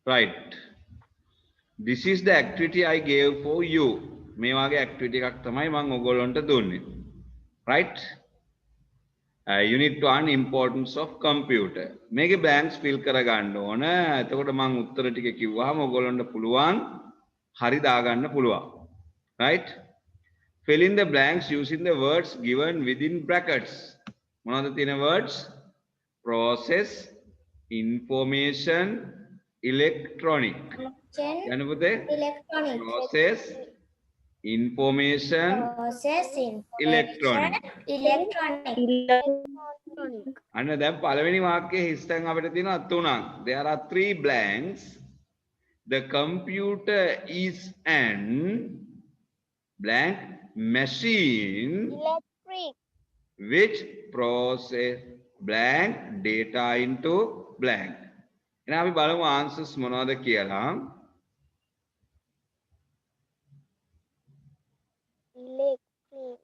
Right. This is the activity I gave for you. මේ වගේ activity එකක් තමයි මම ඔයගොල්ලන්ට දුන්නේ. Right? You need to learn importance of computer. මේකේ blanks fill කරගන්න ඕන. එතකොට මම උත්තර ටික කිව්වහම ඔයගොල්ලන්ට පුළුවන් හරි දාගන්න පුළුවන්. Right? Fill in the blanks using the words given within brackets. මොනවද තියෙන words? Process, information, electronic. යන්න පුතේ. Electronic. Process, information, Processing. electronic. Electronic. අන්න දැන් පළවෙනි වාක්‍යයේ හිස්තැන් අපිට තියෙනවා තුනක්. There are 3 blanks. The computer is an blank machine Electric. which process blank data into blank. එහෙනම් අපි බලමු answers මොනවද කියලා. Electric.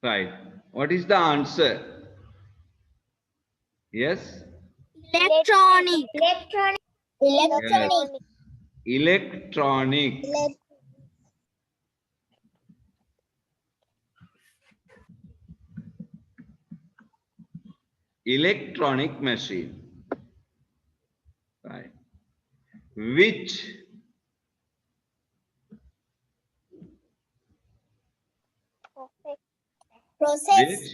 Right. What is the answer? Yes? Electronic. Electronic. Electronic. Electronic. Electronic machine. Right. Which Process. which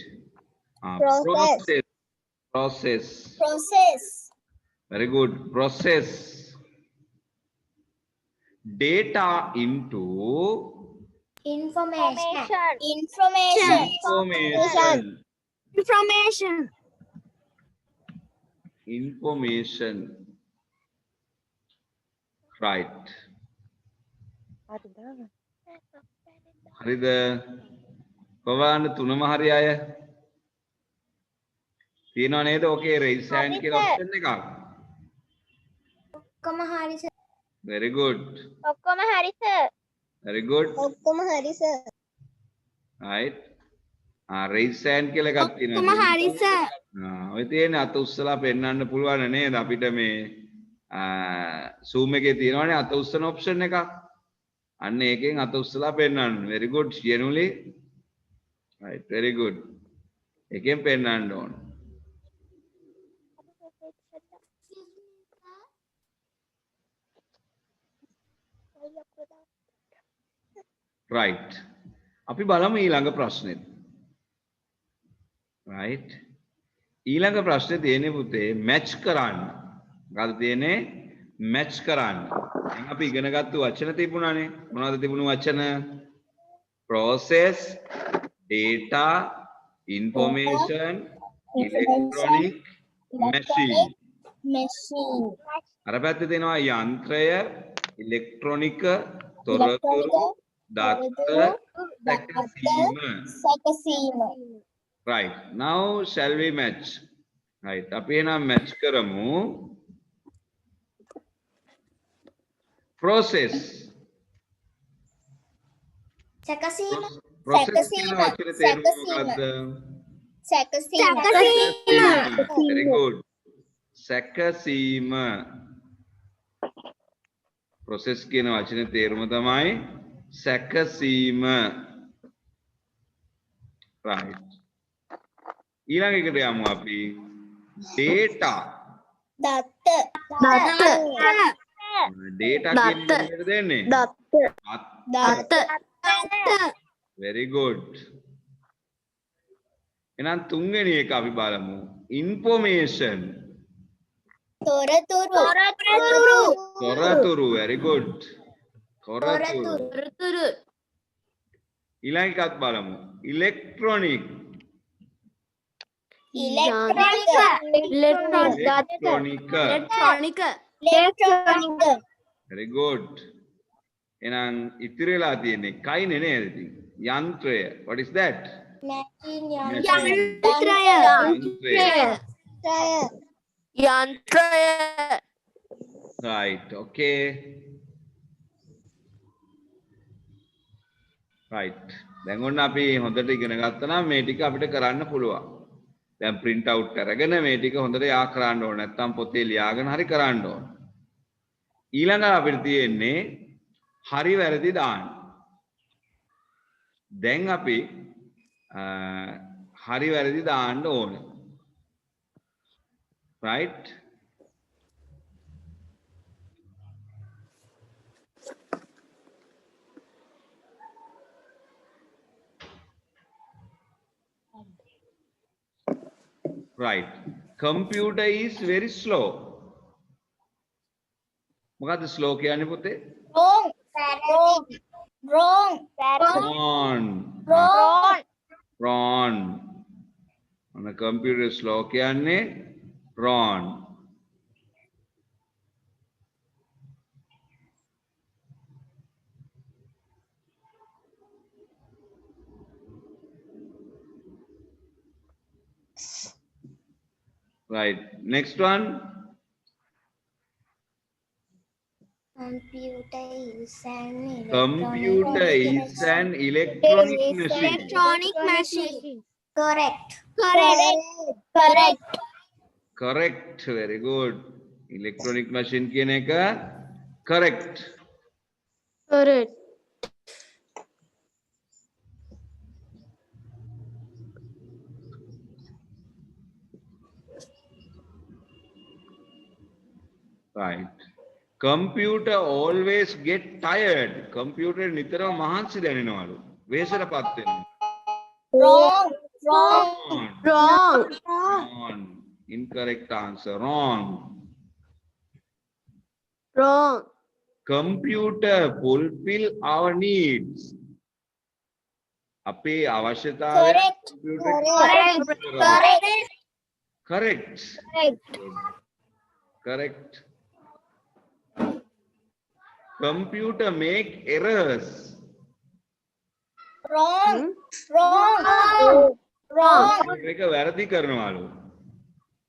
Process. process. Process. Very good. Process data into Information. Information. information. Information. Information. Right. හරිද? කොහොමද තුනම හරි අය? තියෙනව නේද? ඔකේ raise hand කියලා option එකක්. ඔක්කොම හරි සර්. Very good. ඔක්කොම හරි සර්. Very good. ඔක්කොම හරි සර්. Right. raise hand කියලා එකක් තියෙනවා. ඔක්කොම හරි සර්. ඔය තියෙන අත උස්සලා පෙන්වන්න පුළුවන් නේද අපිට මේ zoom එකේ තියෙනවනේ අත උස්සන option එකක්. අන්න ඒකෙන් අත උස්සලා පෙන්වන්න. Very good. Genuinely. Right. Very good. එකෙන් පෙන්වන්න ඕන. Right. අපි බලමු ඊළඟ ප්‍රශ්නෙත්. Right. ඊළඟ ප්‍රශ්නේ තියෙන්නේ පුතේ match කරන්න. මොකද තියෙන්නේ match කරන්න. දැන් අපි ඉගෙන ගත්ත වචන තිබුණානේ. මොනවද තිබුණු වචන? Process, data, information, electronic, machine. Machine. අර පැත්තේ තියෙනවා යන්ත්‍රය, ඉලෙක්ට්‍රොනික, තොරතුරු, දත්ත, සැකසීම. සැකසීම. Right. Now shall we match? Right. අපි එහෙනම් match කරමු. Process. සැකසීම. Process කියන වචනේ තේරුම මොකක්ද? සැකසීම. Very good. සැකසීම. Process කියන වචනේ තේරුම තමයි සැකසීම. Right. ඊළඟ එකට යමු අපි. Data. දත්ත. Data කියන එක දෙන්නේ. දත්ත. Very good. එහෙනම් තුන්වෙනි එක අපි බලමු. Information. තොරතුරු. තොරතුරු. Very good. තොරතුරු. ඊළඟ එකත් බලමු. electronic. electronic electronic. very good. එහෙනම් ඉතිරි වෙලා තියෙන්නේ කයිනේ නේද ඉතින්? යන්ත්‍රය. what is that? machine යන්ත්‍රය. right. okay. right. දැන් ඔන්න අපි හොඳට ඉගෙන ගත්තා නම් මේ ටික අපිට කරන්න පුළුවන්. දැන් print out අරගෙන මේ ටික හොඳට යා කරන්න ඕන. නැත්නම් පොතේ ලියාගෙන හරි කරන්න ඕන. ඊළඟ අපිට තියෙන්නේ හරි වැරදි දාන්න. දැන් අපි හරි වැරදි දාන්න ඕන. right? right. computer is very slow. මොකද්ද slow කියන්නේ පුතේ? wrong wrong. on a computer slow කියන්නේ wrong. right. next one. computer is an electronic machine. correct. very good. electronic machine කියන එක correct. right. computer always get tired. computer නිතරම මහන්සි දැනෙනවලු. වෙහෙසටපත් වෙනවා. wrong. incorrect answer. wrong. computer fulfill our needs. අපේ අවශ්‍යතාවය correct. computer make errors. wrong ඒක වැරදි කරනවලු.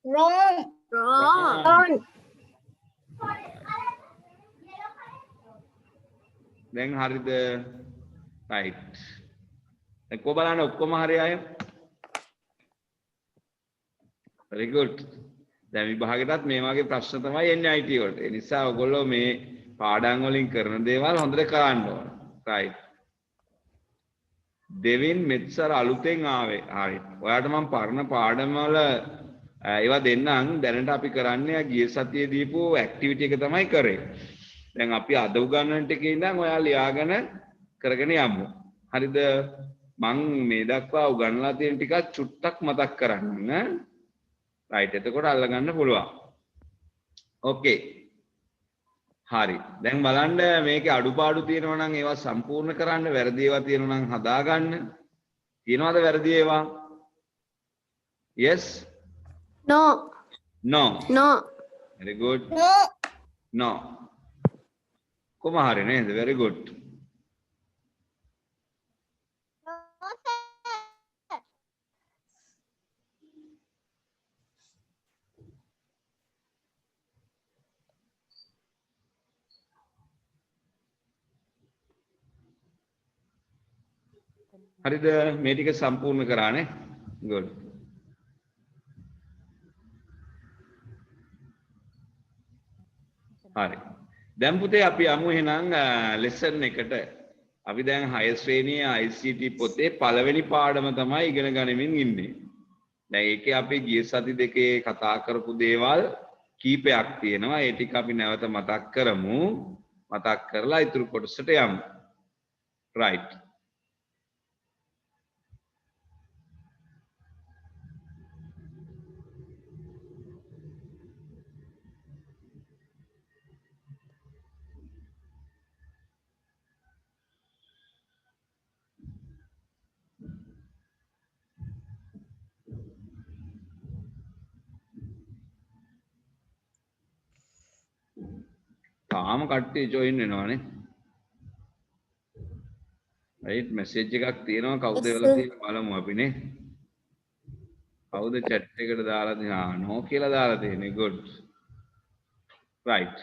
wrong දැන් හරිද? right. දැන් කො බලන්න ඔක්කොම හරි අය. very good. දැන් විභාගෙටත් මේ වගේ ප්‍රශ්න තමයි එන්නේ IT වලට. ඒ නිසා ඔයගොල්ලෝ මේ පාඩම් වලින් කරන දේවල් හොඳට කරන්න ඕන. right. දෙවින් මෙත්සර අලුතෙන් ආවේ. හරි. ඔයාලට මම පරණ පාඩම් වල ඒවා දෙන්නම්. දැනට අපි කරන්නේ ගිය සතියේ දීපු ඇක්ටිවිටි එක තමයි කරේ. දැන් අපි අද උගන්වන ටිකේ ඉඳන් ඔයා ලියාගෙන කරගෙන යමු. හරිද? මං මේ දක්වා උගන්වලා තියෙන ටිකක් චුට්ටක් මතක් කරන්න. right. එතකොට අල්ලගන්න පුළුවන්. okay. හරි. දැන් බලන්න මේකේ අඩුපාඩු තියෙනවා නම් ඒවා සම්පූර්ණ කරන්න, වැරදි ඒවා තියෙනවා නම් හදාගන්න. තියෙනවද වැරදි ඒවා? yes? no. very good. no. කොහොම හරි නේද? very good. හරිද? මේ ටික සම්පූර්ණ කරානේ. good. හරි. දැන් පුතේ අපි යමු එහෙනම් lesson එකට. අපි දැන් 6 ශ්‍රේණියේ ICT පොතේ පළවෙනි පාඩම තමයි ඉගෙන ගනිමින් ඉන්නේ. දැන් ඒකේ අපි ගිය සති දෙකේ කතා කරපු දේවල් කීපයක් තියෙනවා. ඒ ටික අපි නැවත මතක් කරමු. මතක් කරලා ඊතුරු කොටසට යමු. right. තාම කට්ටිය join වෙනවනේ. right message එකක් තියෙනවා කවුද එවලා තියෙන්නේ බලමු අපිනේ. කවුද chat එකට දාලා තියෙන්නේ? no කියලා දාලා තියෙන්නේ. good. right.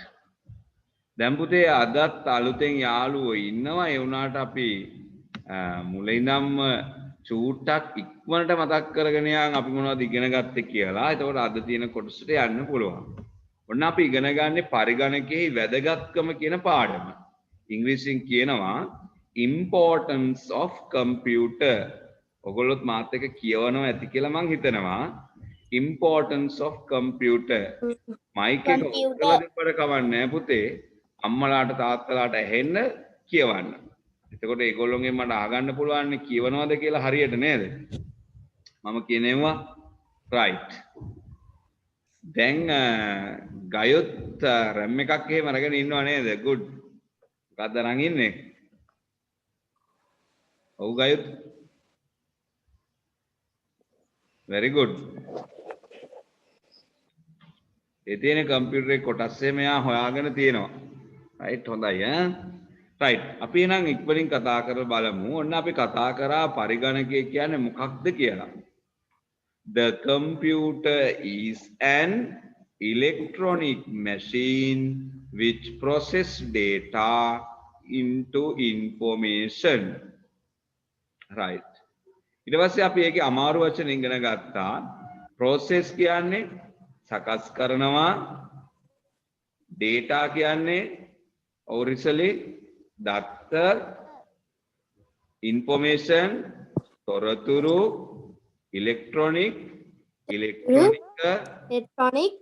දැන් පුතේ අදත් අලුතෙන් යාළුවෝ ඉන්නවා. ඒ වුණාට අපි මුලින් ඉඳන්ම චූට්ටක් ඉක්මනට මතක් කරගෙන යන් අපි මොනවද ඉගෙන ගත්තේ කියලා. එතකොට අද තියෙන කොටසට යන්න පුළුවන්. ඔන්න අපි ඉගෙන ගන්නේ පරිගණකයේ වැදගත්කම කියන පාඩම. ඉංග්‍රීසියෙන් කියනවා importance of computer. ඔයගොල්ලොත් මාත් එක්ක කියවනවා ඇති කියලා මං හිතනවා. importance of computer. මයික් එක ඔක්කොලා දෙපඩ කවන්නේ පුතේ. අම්මලාට තාත්තලාට ඇහෙන්න කියවන්න. එතකොට ඒගොල්ලොන්ගෙන් මට අහගන්න පුළුවන් නේ කියවනවද කියලා හරියට නේද? මම කියනවා right. දැන් ගයොත් රැම් එකක් එහෙම අරගෙන ඉන්නව නේද? good. මොකක්ද අරන් ඉන්නේ? ඔව් ගයොත්. very good. ඒ තියෙන කම්පියුටරේ කොටස් එහෙම යා හොයාගෙන තියෙනවා. right හොඳයි ඈ. right අපි එහෙනම් ඉක්මනින් කතා කරලා බලමු. ඔන්න අපි කතා කරා පරිගණකය කියන්නේ මොකක්ද කියලා. The computer is an electronic machine which process data into information. right. ඊට පස්සේ අපි ඒකේ අමාරු වචන ඉගෙන ගත්තා. process කියන්නේ සකස් කරනවා. data කියන්නේ ඔරිසලි දත්ත, information තොරතුරු, electronic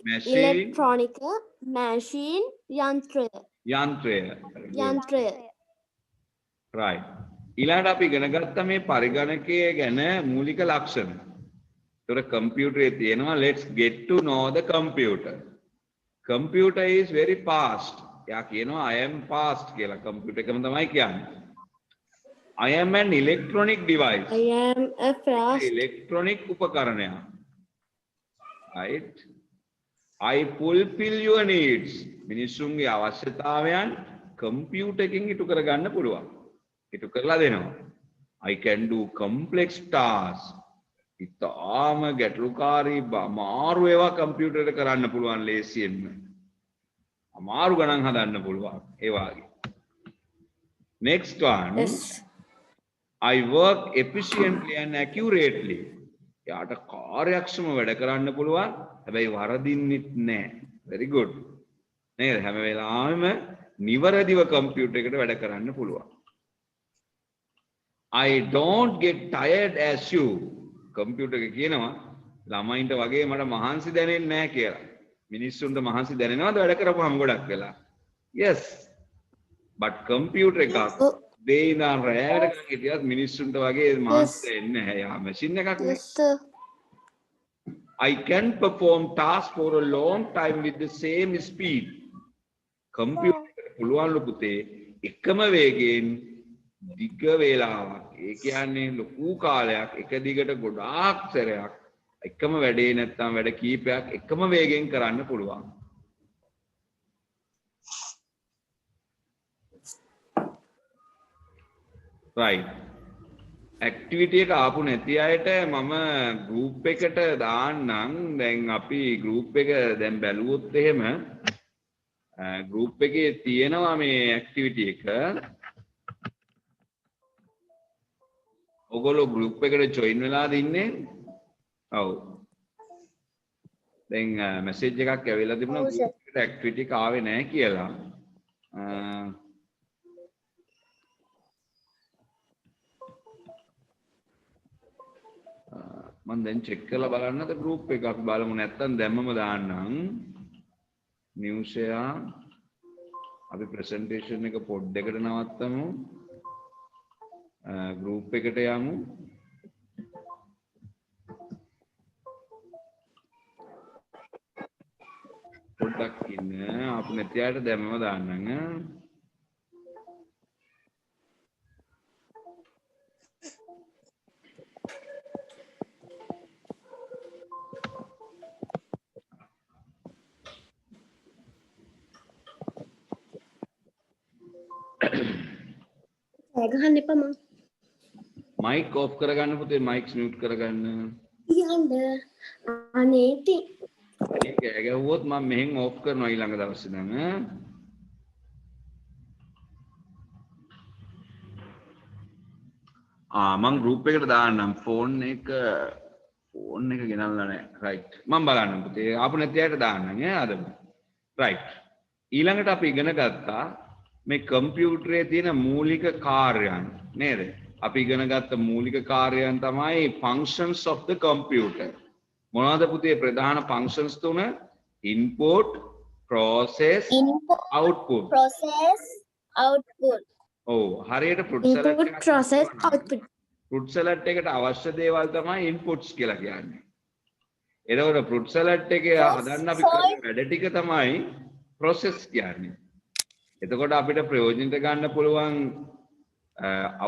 machine යන්ත්‍රය right. ඊළඟට අපි ඉගෙන ගත්තා මේ පරිගණකය ගැන මූලික ලක්ෂණ. ඒතර කම්පියුටරේ තියෙනවා let's get to know the computer. Computer is very fast. යා කියනවා I am fast කියලා. කම්පියුටර් එකම තමයි කියන්නේ. I am an electronic device. I am a fast electronic උපකරණයක්. right. I fulfill your needs. මිනිසුන්ගේ අවශ්‍යතාවයන් කම්පියුටර් එකකින් ඉටු කරගන්න පුළුවන්. ඉටු කරලා දෙනවා. I can do complex tasks. ඉතාම ගැටලුකාරී අමාරු ඒවා කම්පියුටර් එක කරන්න පුළුවන් ලේසියෙන්ම. අමාරු ගණන් හදන්න පුළුවන් ඒ වගේ. next one. yes. I work efficiently and accurately. යාට කාර්යක්ෂම වැඩ කරන්න පුළුවන්. හැබැයි වරදින්නෙත් නැහැ. very good. නේද? හැම වෙලාවෙම නිවැරදිව කම්පියුටර් එකට වැඩ කරන්න පුළුවන්. I don't get tired as you. Computer එක කියනවා ළමයින්ට වගේ මට මහන්සි දැනෙන්නේ නැහැ කියලා. මිනිස්සුන්ට මහන්සි දැනෙනවද වැඩ කරපුවාම ගොඩක් වෙලා? yes. but කම්පියුටර් එකක් දෙයි ඉඳන් රැයට හිටියත් මිනිස්සුන්ට වගේ මහන්සි දැනෙන්නේ නැහැ. යා මැෂින් එකක් නේ. yes sir. I can perform tasks for a long time with the same speed. Computer එකට පුළුවන් පුතේ එකම වේගයෙන් දිග වේලාවක්. ඒ කියන්නේ ලොකු කාලයක් එක දිගට ගොඩාක් සැරයක් එකම වැඩේ නැත්තම් වැඩ කීපයක් එකම වේගෙන් කරන්න පුළුවන්. right. activity එක ආපු නැති අයට මම group එකට දාන්නම්. දැන් අපි group එක දැන් බැලුවොත් එහෙම group එකේ තියෙනවා මේ activity එක. ඔගොල්ලෝ group එකට join වෙලාද ඉන්නේ? ඔව්. දැන් message එකක් ඇවිල්ලා තිබුණා group එකට activity එක ආවේ නැහැ කියලා. මම දැන් check කරලා බලන්නද group එක අපි බලමු නැත්තම් දැම්මම දාන්නම්. new share අපි presentation එක පොඩ්ඩකට නවත්තමු. group එකට යමු. පොඩ්ඩක් ඉන්න අපි නැතියට දැම්මම දාන්නම්. ගහන්න එපා මං. මයික් ඔෆ් කරගන්න පුතේ මයික්ස් මියුට් කරගන්න. යන්න. අනේ ඉතින්. ඒක ගැහුවොත් මම මෙහෙන් ඔෆ් කරනවා ඊළඟ දවසේ නම් මං ගෲප් එකට දාන්නම් ෆෝන් එක ගෙනල්ලා නැහැ රයිට් මම බලන්නම් පුතේ ආපු නැති අයට දාන්නම් අද රයිට් ඊළඟට අපි ඉගෙන ගත්තා මේ කම්පියුටරේ තියෙන මූලික කාර්යයන් නේද අපි ඉගෙන ගත්ත මූලික කාර්යයන් තමයි functions of the computer මොනවද පුතේ ප්‍රධාන functions තුන input process output ඔව් හරියට fruit salad Input, process, output. fruit salad එකට අවශ්‍ය දේවල් තමයි inputs කියලා කියන්නේ. එතකොට fruit salad එකේ හදන්න අපි කරන වැඩ ටික තමයි process කියන්නේ. එතකොට අපිට ප්‍රයෝජනට ගන්න පුළුවන්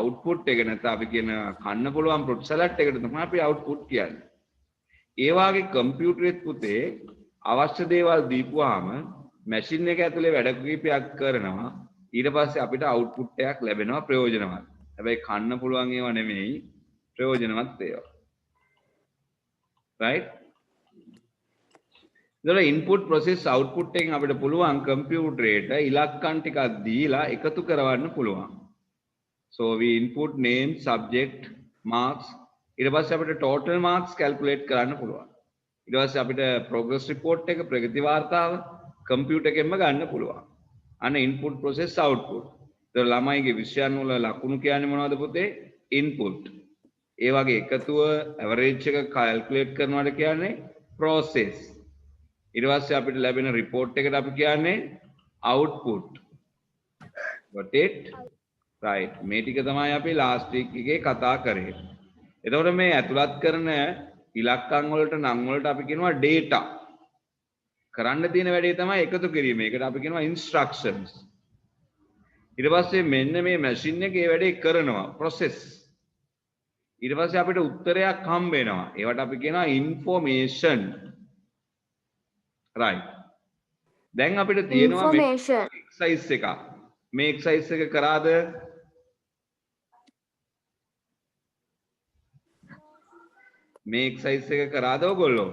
output එක නැත්නම් අපි කියන කන්න පුළුවන් fruit salad එකට තමයි අපි output කියන්නේ. ඒ වාගේ කම්පියුටරෙත් පුතේ අවශ්‍ය දේවල් දීපුවාම මැෂින් එක ඇතුලේ වැඩ කිහිපයක් කරනවා ඊට පස්සේ අපිට output එකක් ලැබෙනවා ප්‍රයෝජනවත්. හැබැයි කන්න පුළුවන් ඒවා නෙමෙයි ප්‍රයෝජනවත් ඒවා. right? ඒතර input process output එකෙන් අපිට පුළුවන් කම්පියුටරේට ඉලක්කම් ටිකක් දීලා එකතු කරවන්න පුළුවන්. so we input name subject marks ඊට පස්සේ අපිට total marks calculate කරන්න පුළුවන්. ඊට පස්සේ අපිට progress report එක ප්‍රගති වාර්තාව කම්පියුටර් එකෙන්ම ගන්න පුළුවන්. අන්න input process output. ඒතර ළමයිගේ විෂයන් වල ලකුණු කියන්නේ මොනවද පුතේ? input. ඒ වගේ එකතුව average එක calculate කරනවාට කියන්නේ process. ඊට පස්සේ අපිට ලැබෙන report එකට අපි කියන්නේ output. got it? right. මේ ටික තමයි අපි last week එකේ කතා කරේ. එතකොට මේ ඇතුළත් කරන ඉලක්කම් වලට නම් වලට අපි කියනවා data. කරන්න තියෙන වැඩේ තමයි එකතු කිරීම. ඒකට අපි කියනවා instructions. ඊට පස්සේ මෙන්න මේ මැෂින් එකේ වැඩේ කරනවා process. ඊට පස්සේ අපිට උත්තරයක් හම්බ වෙනවා. ඒවට අපි කියනවා information. right. දැන් අපිට තියෙනවා Information. exercise එක. මේ exercise එක කරාද? මේ exercise එක කරාද ඔයගොල්ලෝ?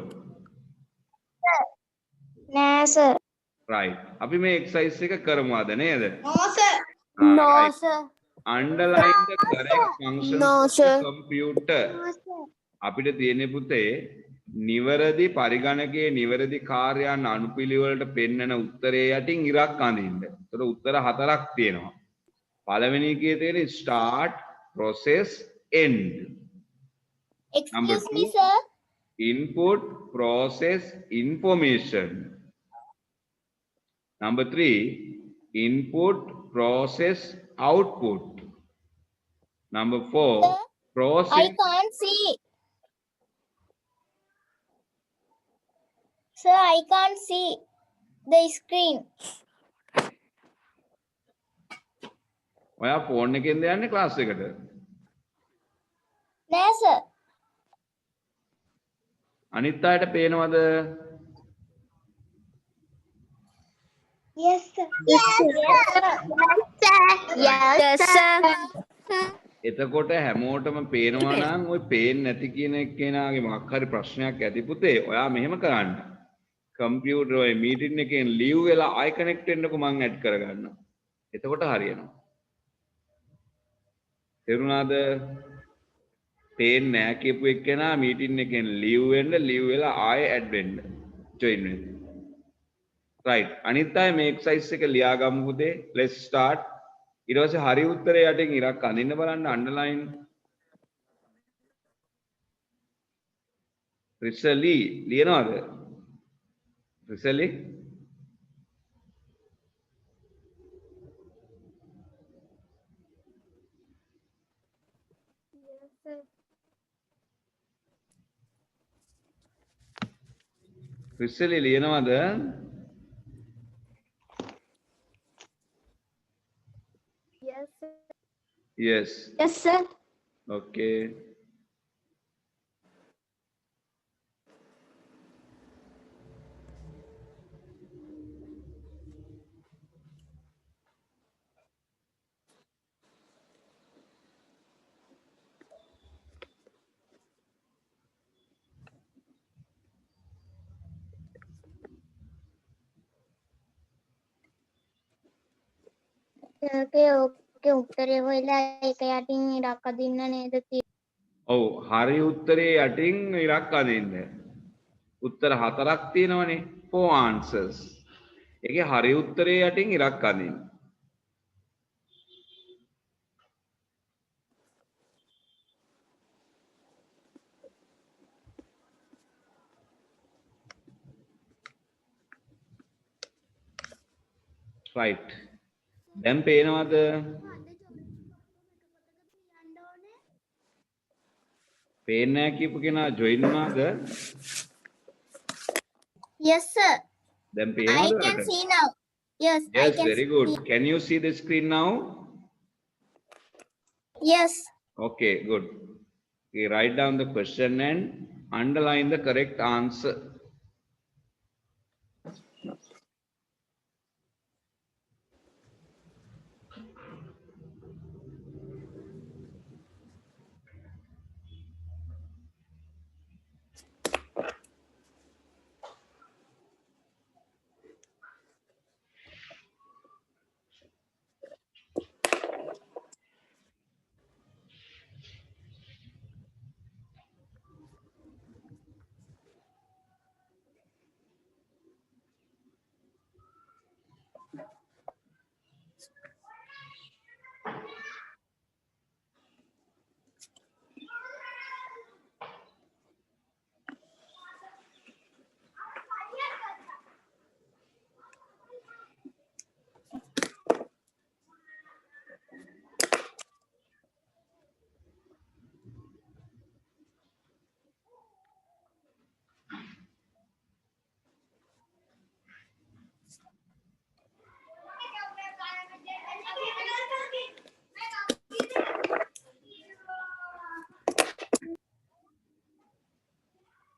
නෑ සර්. right. අපි මේ exercise එක කරමු අද නේද? No, right. sir. Underline the correct functions No, of the sir. computer. අපිට තියෙන පුතේ නිවැරදි පරිගණකයේ නිවැරදි කාර්යයන් අනුපිළිවෙලට පෙන්වන උත්තරේ යටින් ඉරක් අඳින්න. ඒතර උත්තර හතරක් තියෙනවා. පළවෙනි එකේ තියෙන start, process, end. Number Excuse me, two. sir. Input, process, information. Number 3, input, process, output. Number 4, I process. can't see. Sir, I can't see the screen. ඔයා ෆෝන් එකෙන්ද යන්නේ ක්ලාස් එකට? නෑ sir. අනිත් අයට පේනවද? Yes, sir. Yes, sir. Yes, sir. එතකොට හැමෝටම පේනවා නම් ওই පේන්නේ නැති කියන එක්කෙනාගේ මොකක් හරි ප්‍රශ්නයක් ඇති පුතේ. ඔයා මෙහෙම කරන්න. කම්පියුටර් ඔය මීටින් එකෙන් ලීව් වෙලා ආයි කනෙක්ට් වෙන්නකො මං ඇඩ් කරගන්නවා. එතකොට හරියනවා. තේරුණාද? පේන්නේ නැහැ කියපු එක්කෙනා මීටින් එකෙන් ලීව් වෙලා ආයෙ ඇඩ් වෙන්න ජොයින් වෙන්න. right. අනිත් අය මේ එක්සර්සයිස් එක ලියා ගමු පුතේ. let's start. ඊට පස්සේ හරි උත්තරේ යටින් ඉරක් අඳින්න බලන්න underline. රිසලි ලියනවද? රිසලි රිසලි ලියනවද? Yes, sir. yes. Yes, sir. okay. के उत्तरे होइला एक याटिंग ඉරක් අදින්න නේද තියෙන්නේ. ඔව් හරි උත්තරේ යටින් ඉරක් අදින්න. උත්තර හතරක් තියෙනවනේ. 4 answers. ඒකේ හරි උත්තරේ යටින් ඉරක් අදින්න. right. දැන් පේනවද? පේන්නේ නැහැ කියපු කෙනා join වුණාද? Yes sir. දැන් I පේනවද? can ඔයාලට? see now. Yes, I Yes, can very see. good. Can you see the screen now? Yes. Okay, good. Okay, write down the question and underline the correct answer.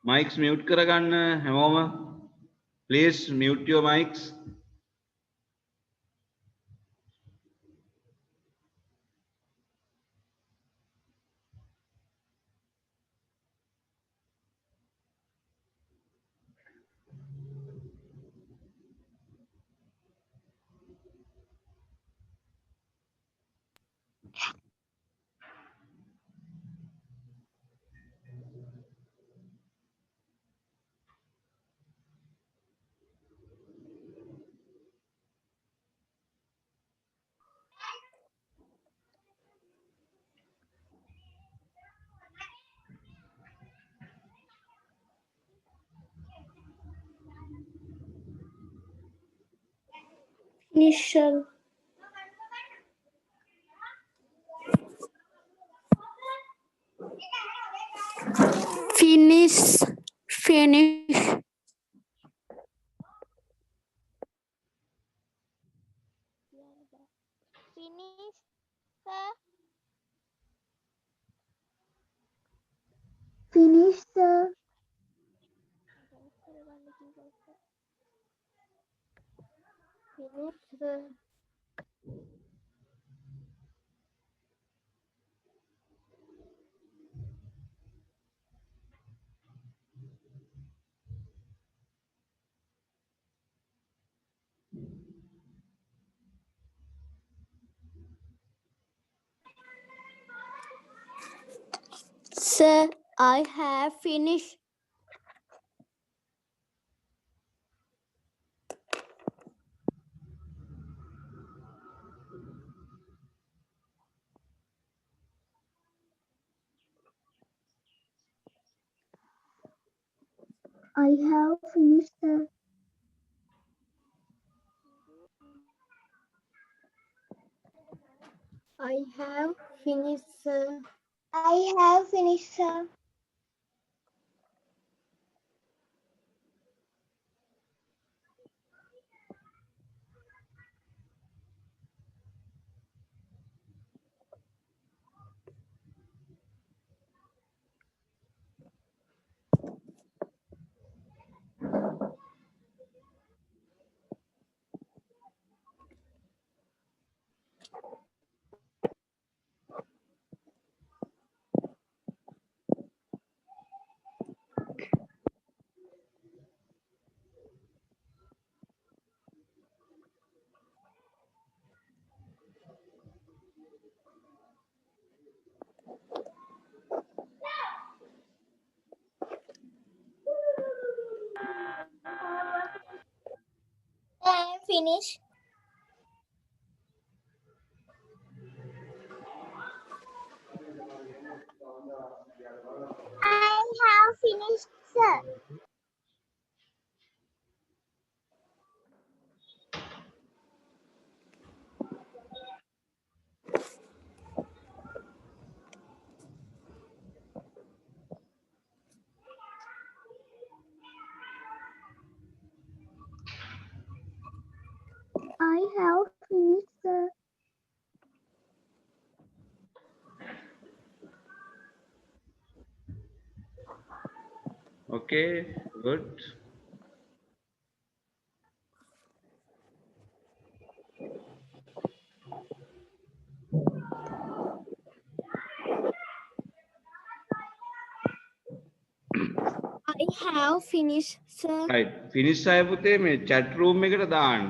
Mics mute කරගන්න හැමෝම. Please mute your mics. Finisher. Finish. Finish. Finish sir. Finish the Finish sir. Sir, I have finished. I have finished the I have finished sir. I have finished the finished. I have finished, sir. I have finished, sir. Okay, good. I have finished, sir. Right. Finish අය පුතේ මේ chat room එකට දාන්න.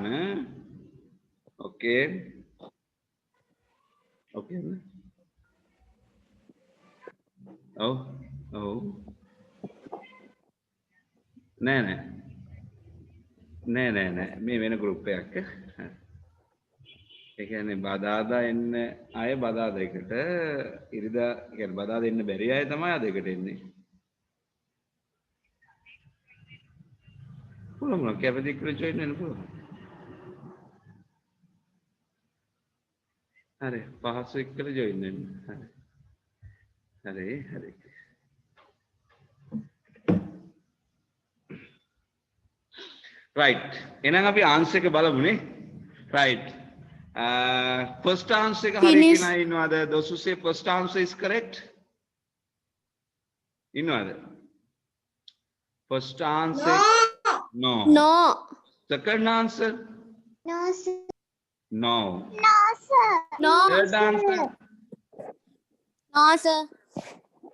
Okay. Okay. ඔව්. ඔව්. නෑ නෑ. නෑ නෑ නෑ. මේ වෙන group එකක්. ඒ කියන්නේ බදාදා එන්න අය බදාදා එකට ඉරිදා කියන්නේ බදාදා එන්න බැරි අය තමයි අද එකට එන්නේ. පුළුවන් කැපති කියලා join වෙන්න පුළුවන්. හරි පහසු එක්කලා join වෙන්න. හරි. හරි. Right. එහෙනම් අපි answer එක බලමුනේ. Right. First answer එක හරි Finish. කෙනා ඉන්නවද? Those who say first answer is correct. ඉන්නවද? First answer. No. No. Second answer. No, sir. No. No, sir. No. Third answer. No, sir.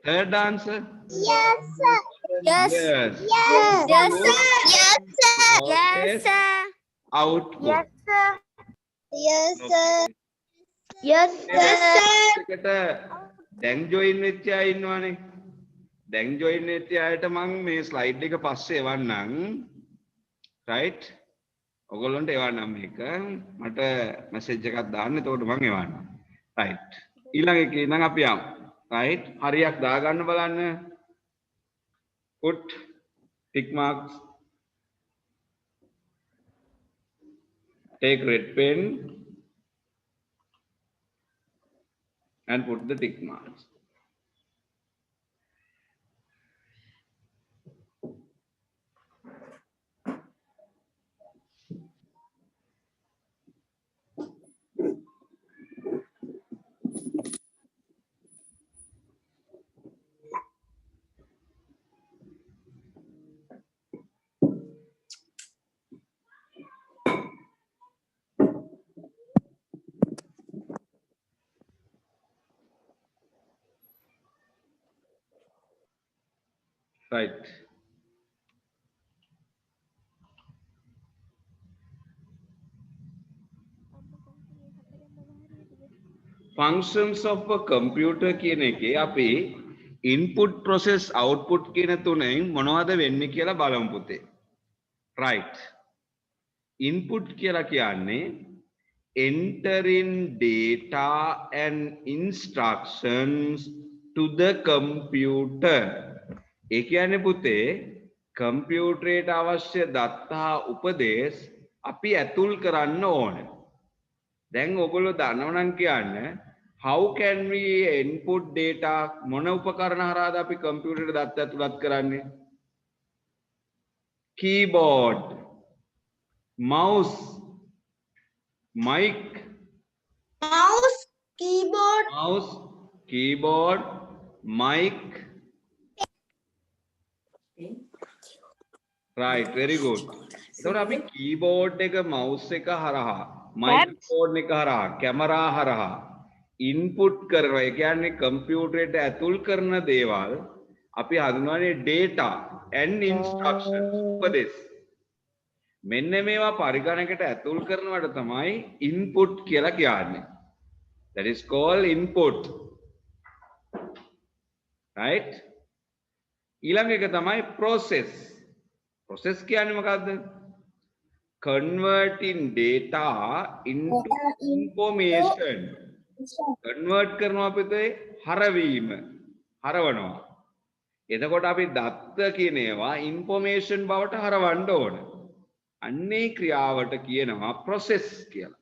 Third answer. Yes, sir. Yes. Yes. Yes. Yes, sir. Yes, sir. Okay. sir. Output. sir. Yes, sir. Yes, එකට දැන් join වෙච්ච අය ඉන්නවනේ. දැන් join වෙච්ච අයට මම මේ slide එක පස්සේ එවන්නම්. right? ඔයගොල්ලන්ට එවන්නම් මේක. මට message එකක් දාන්න. එතකොට මම එවන්නම්. right. ඊළඟ එකේ ඉඳන් අපි යමු. right? හරියක් දාගන්න බලන්න. put tick marks. Take red pen and put the tick marks. Right. Functions of a computer කියන එකේ අපි input process output කියන තුනෙන් මොනවද වෙන්නේ කියලා බලමු පුතේ. Right. Input කියලා කියන්නේ entering data and instructions to the computer. ඒ කියන්නේ පුතේ කම්පියුටරේට අවශ්‍ය දත්ත හා උපදේශ අපි ඇතුල් කරන්න ඕනේ. දැන් ඔයගොල්ලෝ දන්නවනම් කියන්න how can we input data මොන උපකරණ හරහාද අපි කම්පියුටරේට දත්ත ඇතුළත් කරන්නේ? keyboard, mouse, mic, Mouse, keyboard, mic. Right, very good. එතකොට අපි keyboard එක mouse එක හරහා microphone එක හරහා camera හරහා input කරනවා. ඒ කියන්නේ කම්පියුටරේට ඇතුල් කරන දේවල් අපි හඳුන්වන්නේ data and instructions උපදෙස්. මෙන්න මේවා පරිගණකයට ඇතුල් කරනවට තමයි input කියලා කියන්නේ. That is called input. Right? ඊළඟ එක තමයි process. Process කියන්නේ මොකද්ද? converting data into information. convert කරනවා අපිට හරවීම හරවනවා. එතකොට අපි දත්ත කියන ඒවා information බවට හරවන්න ඕන. අන්නේ ක්‍රියාවට කියනවා process කියලා.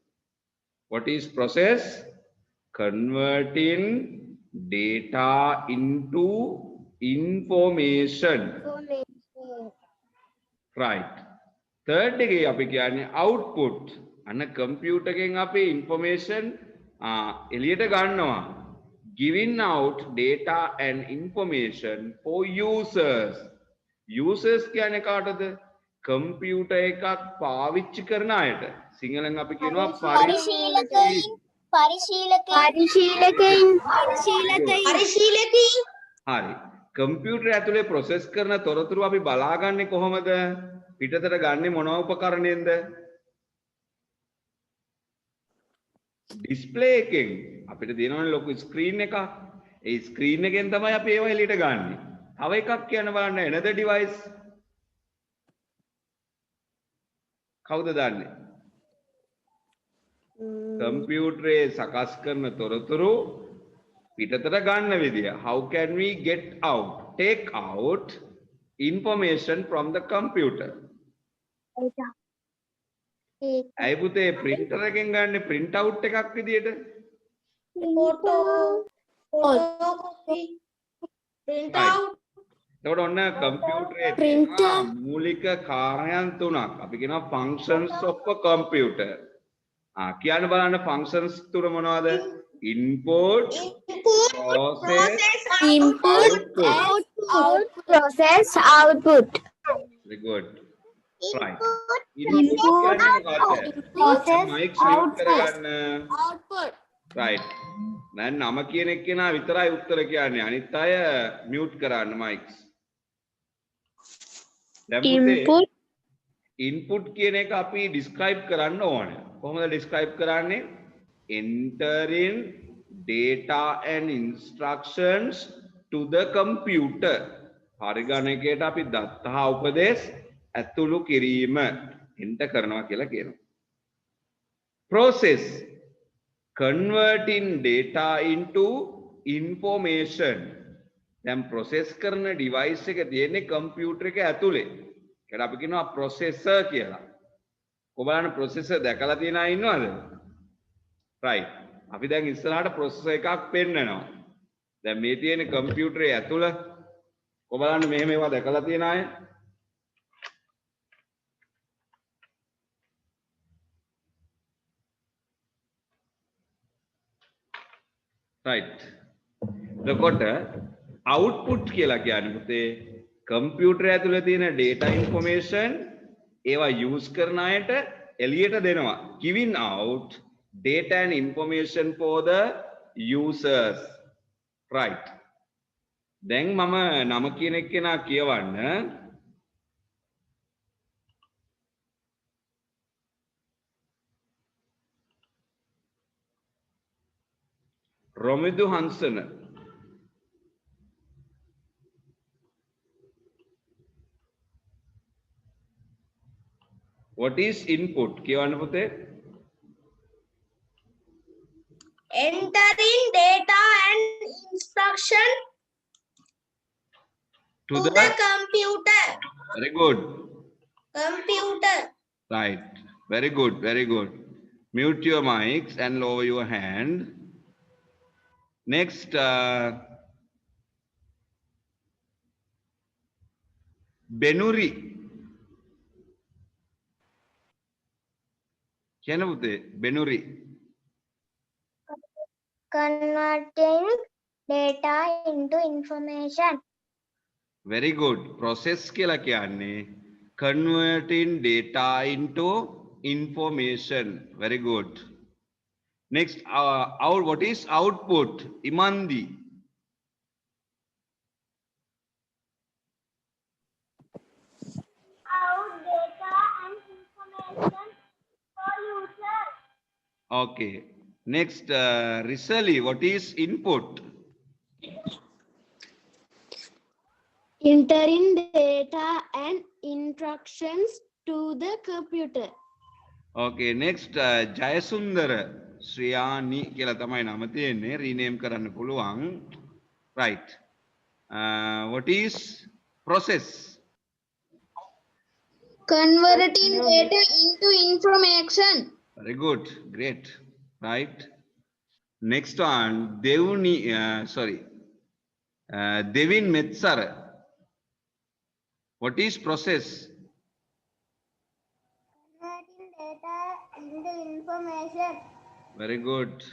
What is process? Converting data into information. Right. Third එකේ අපි කියන්නේ output. අන්න computer එකෙන් අපි information එළියට ගන්නවා. Giving out data and information for users. Users කියන්නේ කාටද? computer එකක් පාවිච්චි කරන අයට. සිංහලෙන් අපි කියනවා පරිශීලකයින් හරි. කම්පියුටර් ඇතුලේ ප්‍රොසෙස් කරන තොරතුරු අපි බලාගන්නේ කොහොමද? පිටතට ගන්නේ මොන උපකරණයෙන්ද? ඩිස්ප්ලේ එකෙන්. අපිට දෙනවනේ ලොකු ස්ක්‍රීන් එකක්. ඒ ස්ක්‍රීන් එකෙන් තමයි අපි ඒවා එළියට ගන්නෙ. තව එකක් කියන්න බලන්න another device. කවුද දන්නේ? කම්පියුටරේ සකස් කරන තොරතුරු පිටතට ගන්න විදිය. How can we take out information from the computer? ඇයි පුතේ printer එකෙන් ගන්න print out එකක් විදියට? photocopy print out එතකොට ඔන්න කම්පියුටරේ තියෙනවා මූලික කාර්යයන් තුනක්. අපි කියනවා functions of a computer. කියන්න බලන්න functions තුන මොනවද? input, process, output. Very good. Right. Input, process, output. Right. දැන් නම කියන එක්කෙනා විතරයි උත්තර කියන්නේ. අනිත් අය mute කරන්න mics. Input. input කියන එක අපි describe කරන්න ඕනේ. කොහොමද describe කරන්නේ? Entering data and instructions to the computer. පරිගණකයට අපි දත්ත හා උපදේශ ඇතුළු කිරීම enter කරනවා කියලා කියනවා. Process. Converting data into information. දැන් process කරන device එක තියෙන්නේ computer එක ඇතුලේ. ඒකට අපි කියනවා processor කියලා. ඔබලන්න processor දැකලා තියෙන අය ඉන්නවද? right. අපි දැන් ඉස්සරහට processor එකක් පෙන්නනවා. දැන් මේ තියෙන computer ඇතුළ ඔබලන්න මෙහෙම ඒවා දැකලා තියෙන අය? right. එතකොට output කියලා කියන්නේ පුතේ computer ඇතුලේ තියෙන data information ඒවා use කරන අයට එළියට දෙනවා. Giving out data and information for the users. Right. දැන් මම නම කියන එක්කෙනා කියවන්න. රොමිදු හංසන. What is input? කියවන්න පුතේ. entering data and instruction To to the the computer. very good. Computer. Right. Very good. Very good. Mute your mics and lower your hand. Next, Benuri. Kya na bolte? Benuri. Converting data into information. Very good. Process kela kyaanne? Converting data into information. Very good. Next, what is output? Imandi. Out data and information for users. Okay. Next, Risali, what is input? Entering data and instructions to the computer. Okay, next Jayasundara Shriyani කියලා තමයි නම තියෙන්නේ. Rename කරන්න පුළුවන්. Right. What is process? Converting data into information. Very good. Great. Right. Next one, Devuni, Devin Metsara. What is process? Converting data into information. Very good.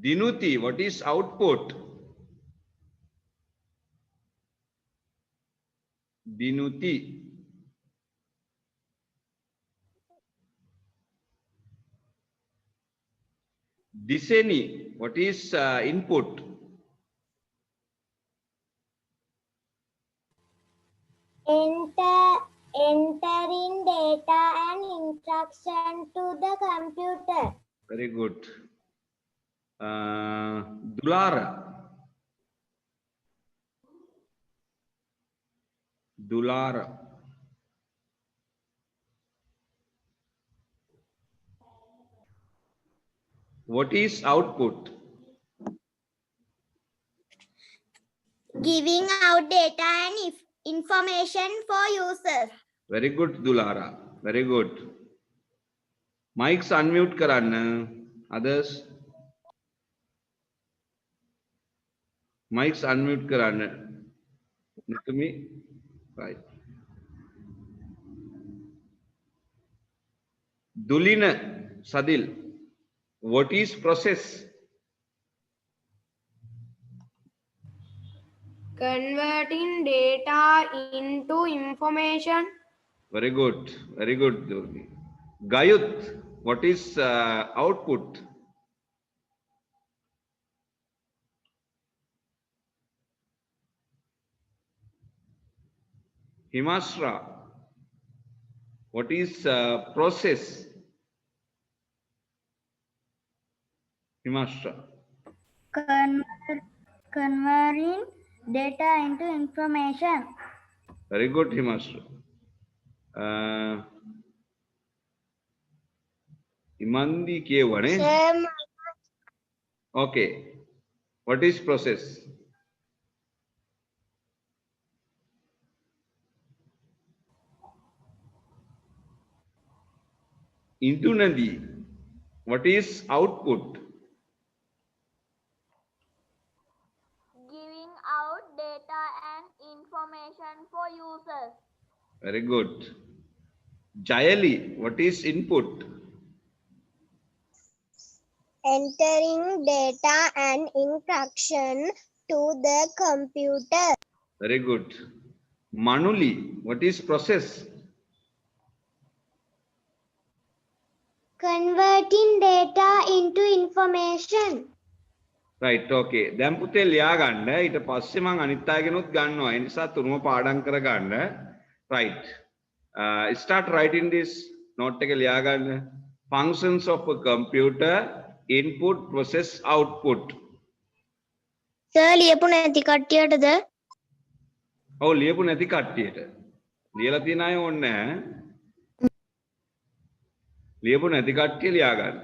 Dinuti, what is output? Dinuti. Diseni, what is input? Entering data and instruction to the computer. Very good. Dulara. Dulara. What is output? Giving out data and information for users. Very good, Dulara. Very good. Mics unmute karanna. Others. Mics unmute karanna. Nikumi. Right. Dulina Sadil. What is process? Converting data into information. Very good. Very good, Dulni. Gayut, what is output? Himasra, what is process? Himasra. Converting data into information. Very good, Himasra. Imandi Kevane. Okay. What is process? Indunadi, what is output? Giving out data and information for users. Very good. Jayali, what is input? Entering data and instruction to the computer. Very good. Manuli, what is process? Converting data into information. Right, okay. දැන් පුතේ ලියා ගන්න. ඊට පස්සේ මම අනිත් අයගෙනුත් ගන්නවා. ඒ නිසා තුනම පාඩම් කර ගන්න. Right. Start writing this note එක ලියා ගන්න. Functions of a computer, input, process, output. Sir, ලියපු නැති කට්ටියටද? ඔව් ලියපු නැති කට්ටියට. ලියලා තියෙන අය ඕනේ නැහැ. ලියපු නැති කට්ටිය ලියා ගන්න.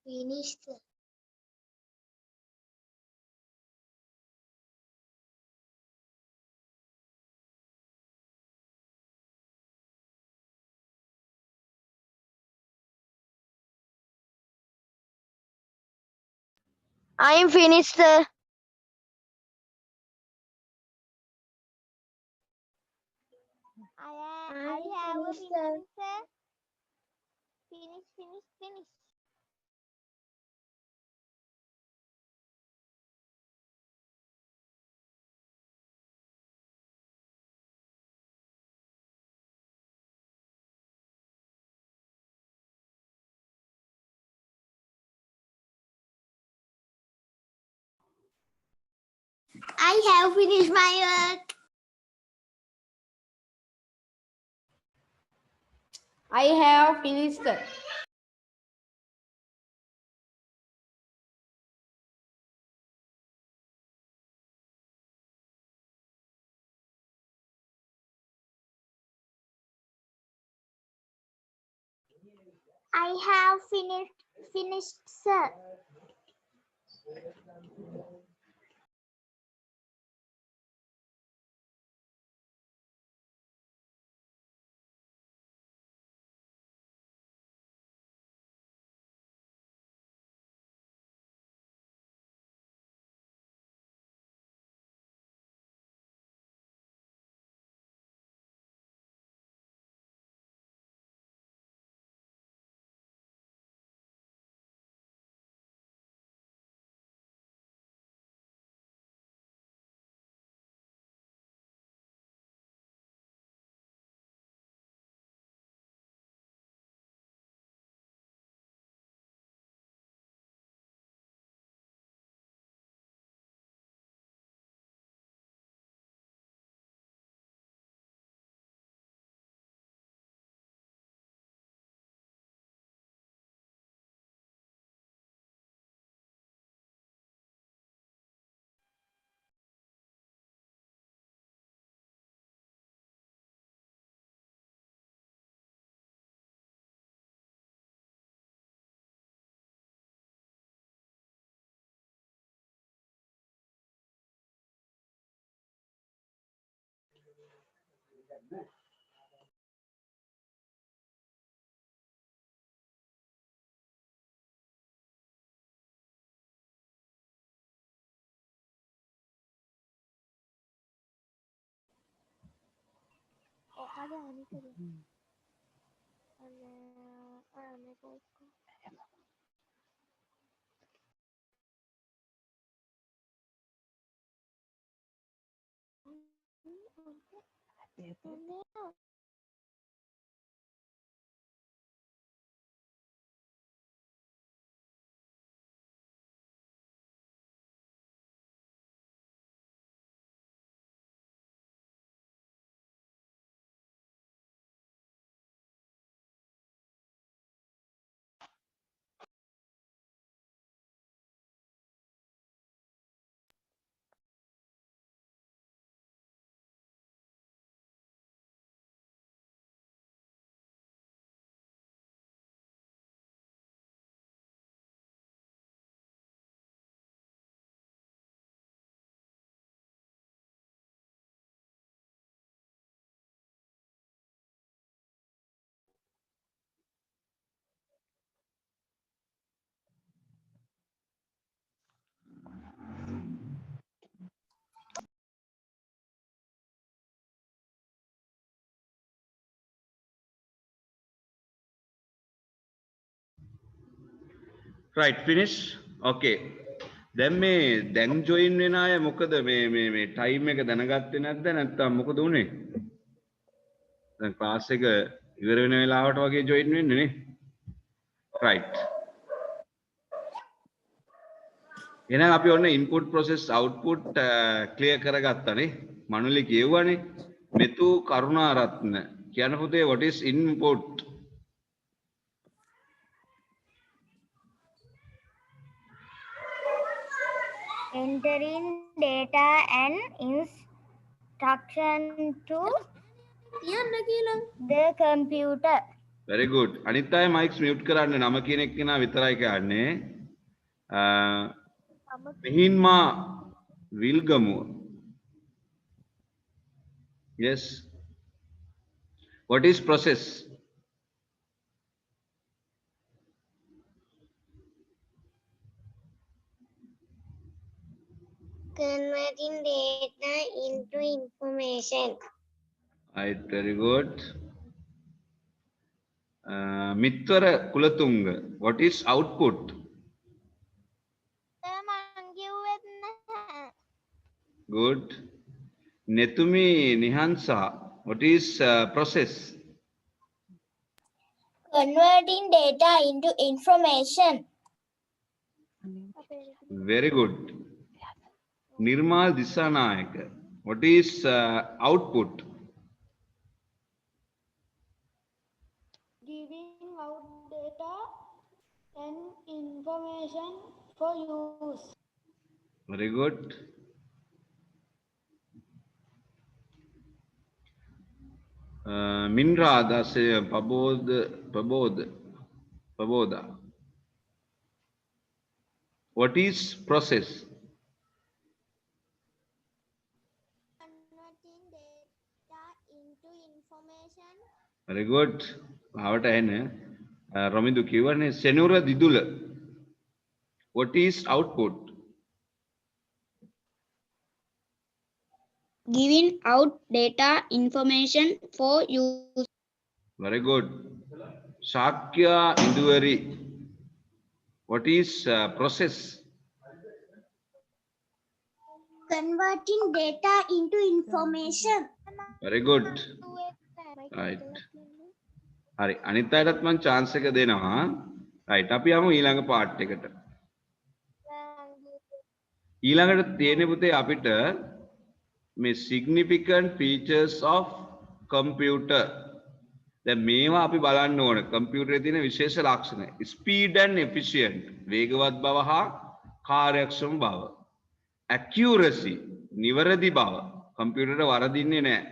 Finished. I am finished, sir. I have a finished, sir. finish, sir. Finish. I have finished my work. I have finished. I have finished, sir. right finish okay දැන් join වෙන අය මොකද මේ time එක දැනගත්තේ නැද්ද නැත්නම් මොකද උනේ දැන් class එක ඉවර වෙන වෙලාවට වගේ join වෙන්නේ නේ right එහෙනම් අපි ඔන්න input process output clear කරගත්තානේ මනුලි කියවනේ මෙතු Karunaratne කියන පුතේ what is input Entering data and instruction to the computer. very good. අනිත් අය mics mute කරන්න නම කියන එක්කෙනා විතරයි කියන්නේ. මෙහින්මා විල්ගමුව. Yes. What is process? Converting data into information. Right, very good. Mitwara Kulatunga, what is output? Good. Netumi Nihansa, what is process? Converting data into information. Very good. Nirmal Disanayaka, what is output? Giving out data and information for use. Very good. Minrada say Paboda. What is process? Converting data into information. Very good. Avata ene Ramidu kiwane Senura Didula. What is output? Giving out data information for use. Very good. Shakya Induvari. What is process? Converting data into information. Very good. Right. හරි අනිත් අයටත් මම chance එක දෙනවා. right අපි යමු ඊළඟ part එකට. ඊළඟට තියෙන්නේ පුතේ අපිට මේ significant features of computer. දැන් මේවා අපි බලන්න ඕන කම්පියුටරේ තියෙන විශේෂ ලක්ෂණ. speed and efficient වේගවත් බව හා කාර්යක්ෂම බව. accuracy නිවැරදි බව කම්පියුටරේ වරදින්නේ නැහැ.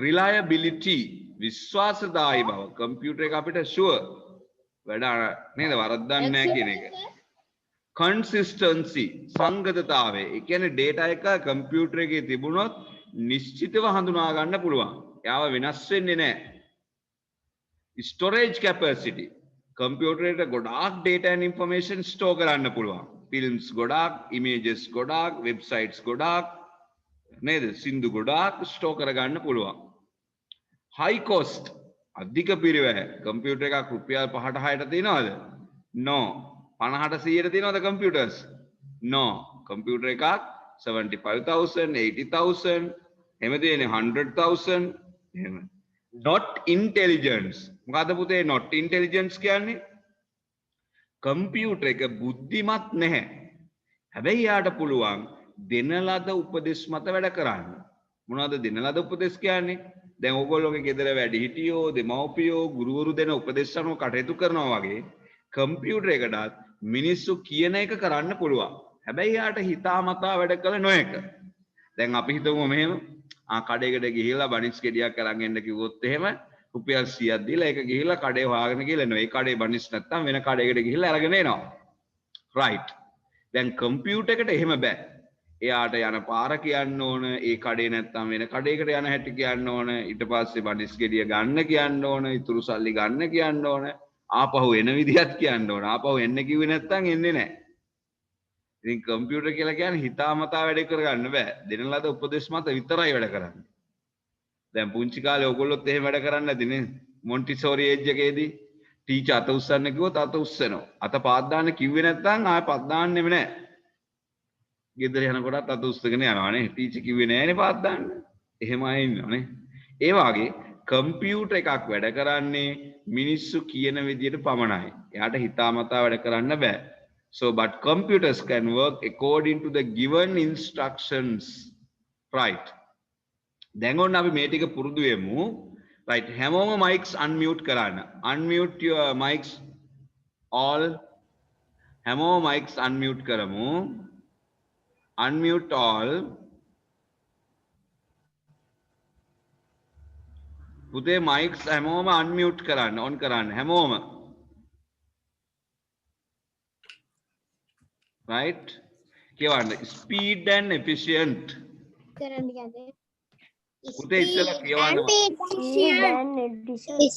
reliability විශ්වාසදායී බව කම්පියුටර් එක අපිට sure වැඩ නේද වරද්දන්නේ නැහැ කියන එක. consistency සංගතතාවය ඒ කියන්නේ data එක කම්පියුටර් එකේ තිබුණොත් නිශ්චිතව හඳුනා ගන්න පුළුවන්. ඒව වෙනස් වෙන්නේ නැහැ. storage capacity කම්පියුටර් එකට ගොඩාක් data and information store කරන්න පුළුවන්. films ගොඩාක් images ගොඩාක් websites ගොඩාක් නේද සින්දු ගොඩාක් store කරගන්න පුළුවන්. high cost අධික පිරිවැය කම්පියුටර් එකක් රුපියල් 5ට 6ට තියනවද? no 50ට 100ට තියනවද computers? no කම්පියුටර් එකක් 75,000 80,000 එහෙම තියෙන්නේ 100,000 එහෙම. not intelligence මොකද්ද පුතේ not intelligence කියන්නේ? කම්පියුටර් එක බුද්ධිමත් නැහැ. හැබැයි යාට පුළුවන් දෙන ලද උපදෙස් මත වැඩ කරන්න. මොනවද දෙන ලද උපදෙස් කියන්නේ? දැන් ඕගොල්ලෝගේ ගෙදර වැඩිහිටියෝ දෙමව්පියෝ ගුරුවරු දෙන උපදෙස් අනුව කටයුතු කරනවා වගේ කම්පියුටර් එකටත් මිනිස්සු කියන එක කරන්න පුළුවන්. හැබැයි යාට හිතාමතා වැඩ කළ නොහැක. දැන් අපි හිතමු මෙහෙම කඩේකට ගිහිල්ලා බනිස් ගෙඩියක් අරන් එන්න කිව්වොත් එහෙම රුපියල් 100ක් දීලා ඒක ගිහිල්ලා කඩේ හොයාගෙන ගිහලා එනවා. ඒ කඩේ බනිස් නැත්තම් වෙන කඩේකට ගිහිල්ලා අරගෙන එනවා. right. දැන් කම්පියුටර් එකට එහෙම බෑ. එයාට යන පාර කියන්න ඕන, ඒ කඩේ නැත්තම් වෙන කඩේකට යන හැටි කියන්න ඕන, ඊට පස්සේ බනිස් ගෙඩිය ගන්න කියන්න ඕන, ඉතුරු සල්ලි ගන්න කියන්න ඕන, ආපහු එන විදිහත් කියන්න ඕන. ආපහු එන්න කිව්වේ නැත්තම් එන්නේ නැහැ. ඉතින් කම්පියුටර් කියලා කියන්නේ හිතාමතා වැඩ කරගන්න බෑ. දෙන ලද උපදෙස් මත විතරයි වැඩ කරන්නේ. දැන් පුංචි කාලේ ඔයගොල්ලොත් එහෙම වැඩ කරන්නේ නැති නේ. මොන්ටිසෝරි ඒජ් එකේදී ටීචර් අත උස්සන්න කිව්වොත් අත උස්සනවා. අත පාත් දාන්න කිව්වේ නැත්නම් ආයෙ පාත් දාන්නෙම නැහැ. ගෙදර යනකොටත් අත උස්සගෙන යනවා නේ. ටීචර් කිව්වේ නැහැනේ පාත් දාන්න. එහෙම අය ඉන්නවා නේ. ඒ වගේ කම්පියුටර් එකක් වැඩ කරන්නේ මිනිස්සු කියන විදිහට පමණයි. එයාට හිතාමතා වැඩ කරන්න බෑ. So but computers can work according to the given instructions. Right. දැන් ඔන්න අපි මේ ටික පුරුදු වෙමු. right හැමෝම mics unmute කරන්න. unmute your mics all. හැමෝම mics unmute කරමු. unmute all. පුතේ mics හැමෝම unmute කරන්න on කරන්න හැමෝම. Right? කියවන්න speed and efficient. කරන්න යද පුතේ ඉස්සෙල්ලා කියවන්න.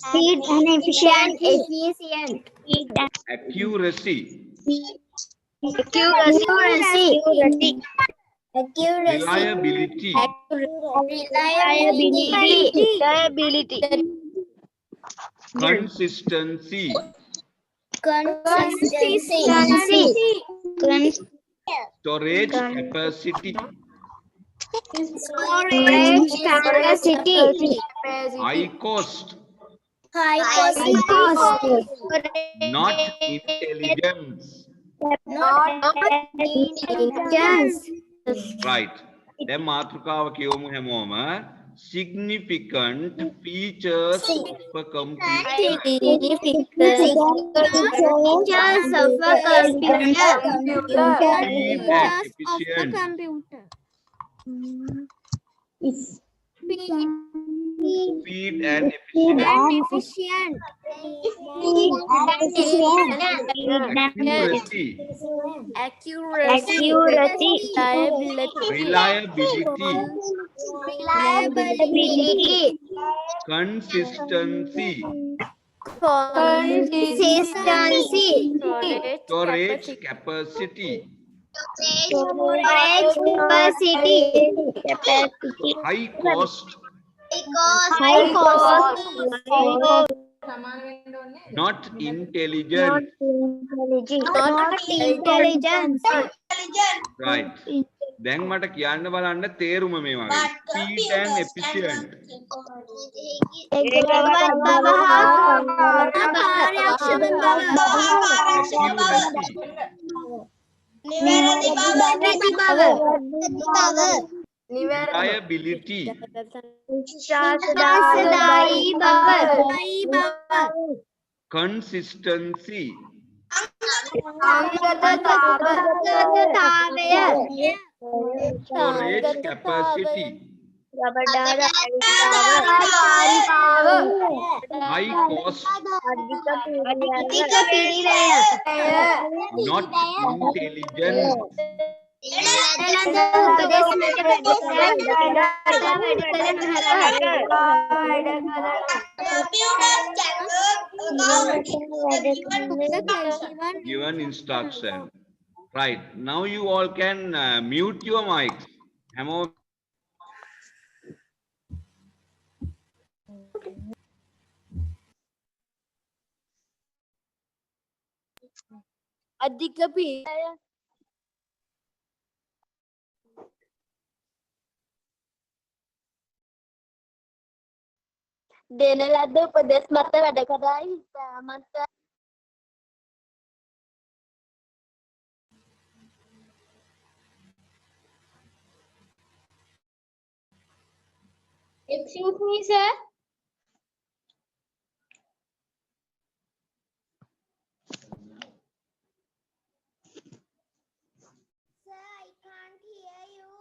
Speed and efficient. Accuracy. Accuracy. Reliability. Reliability. Consistency. Consistency. Storage capacity. Storage capacity. High cost. High cost. Not intelligence. Intelligence. Right. දැන් මාතෘකාව කියවමු හැමෝම. Significant features of a computer. Features of a computer. Speed and efficient. Speed and efficient. Accuracy. Reliability. Consistency. Storage capacity. High cost. Not intelligent. Right. දැන් මට කියන්න බලන්න තේරුම මේ වගේ. Speed and efficient. Reliability. Consistency. Storage capacity. High cost. Not intelligent. Given instruction. Right. Now you all can mute your mics. Hamo. දෙන ලද්ද උපදෙස් මත වැඩ කරයි මත Excuse me, sir. Sir, I can't hear you.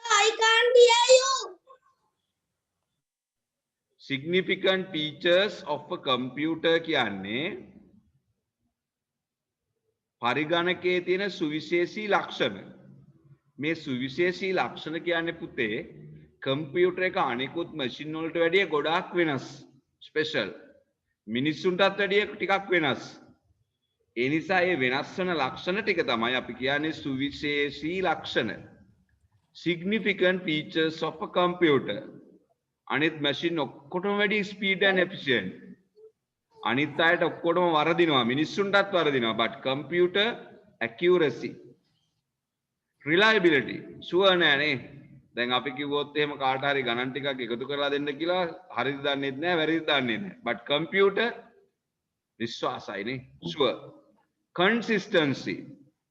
I can't hear you. Significant features of a computer කියන්නේ පරිගණකයේ තියෙන සුවිශේෂී ලක්ෂණ. මේ සුවිශේෂී ලක්ෂණ කියන්නේ පුතේ කම්පියුටර් එක අනිකුත් මැෂින් වලට වැඩිය ගොඩාක් වෙනස්. ස්පෙෂල්. මිනිස්සුන්ටත් වැඩිය ටිකක් වෙනස්. ඒ නිසා මේ වෙනස් වෙන ලක්ෂණ ටික තමයි අපි කියන්නේ සුවිශේෂී ලක්ෂණ. Significant features of a computer. අනිත් මැෂින් ඔක්කොටම වැඩි speed and efficient. අනිත් අයට ඔක්කොටම වරදිනවා මිනිස්සුන්ටත් වරදිනවා but computer accuracy. Reliability. sure නෑනේ. දැන් අපි කිව්වොත් එහෙම කාට හරි ගණන් ටිකක් එකතු කරලා දෙන්න කියලා හරිද දන්නෙත් නෑ වැරදිද දන්නේ නෑ. but computer විශ්වාසයිනේ. sure. Consistency.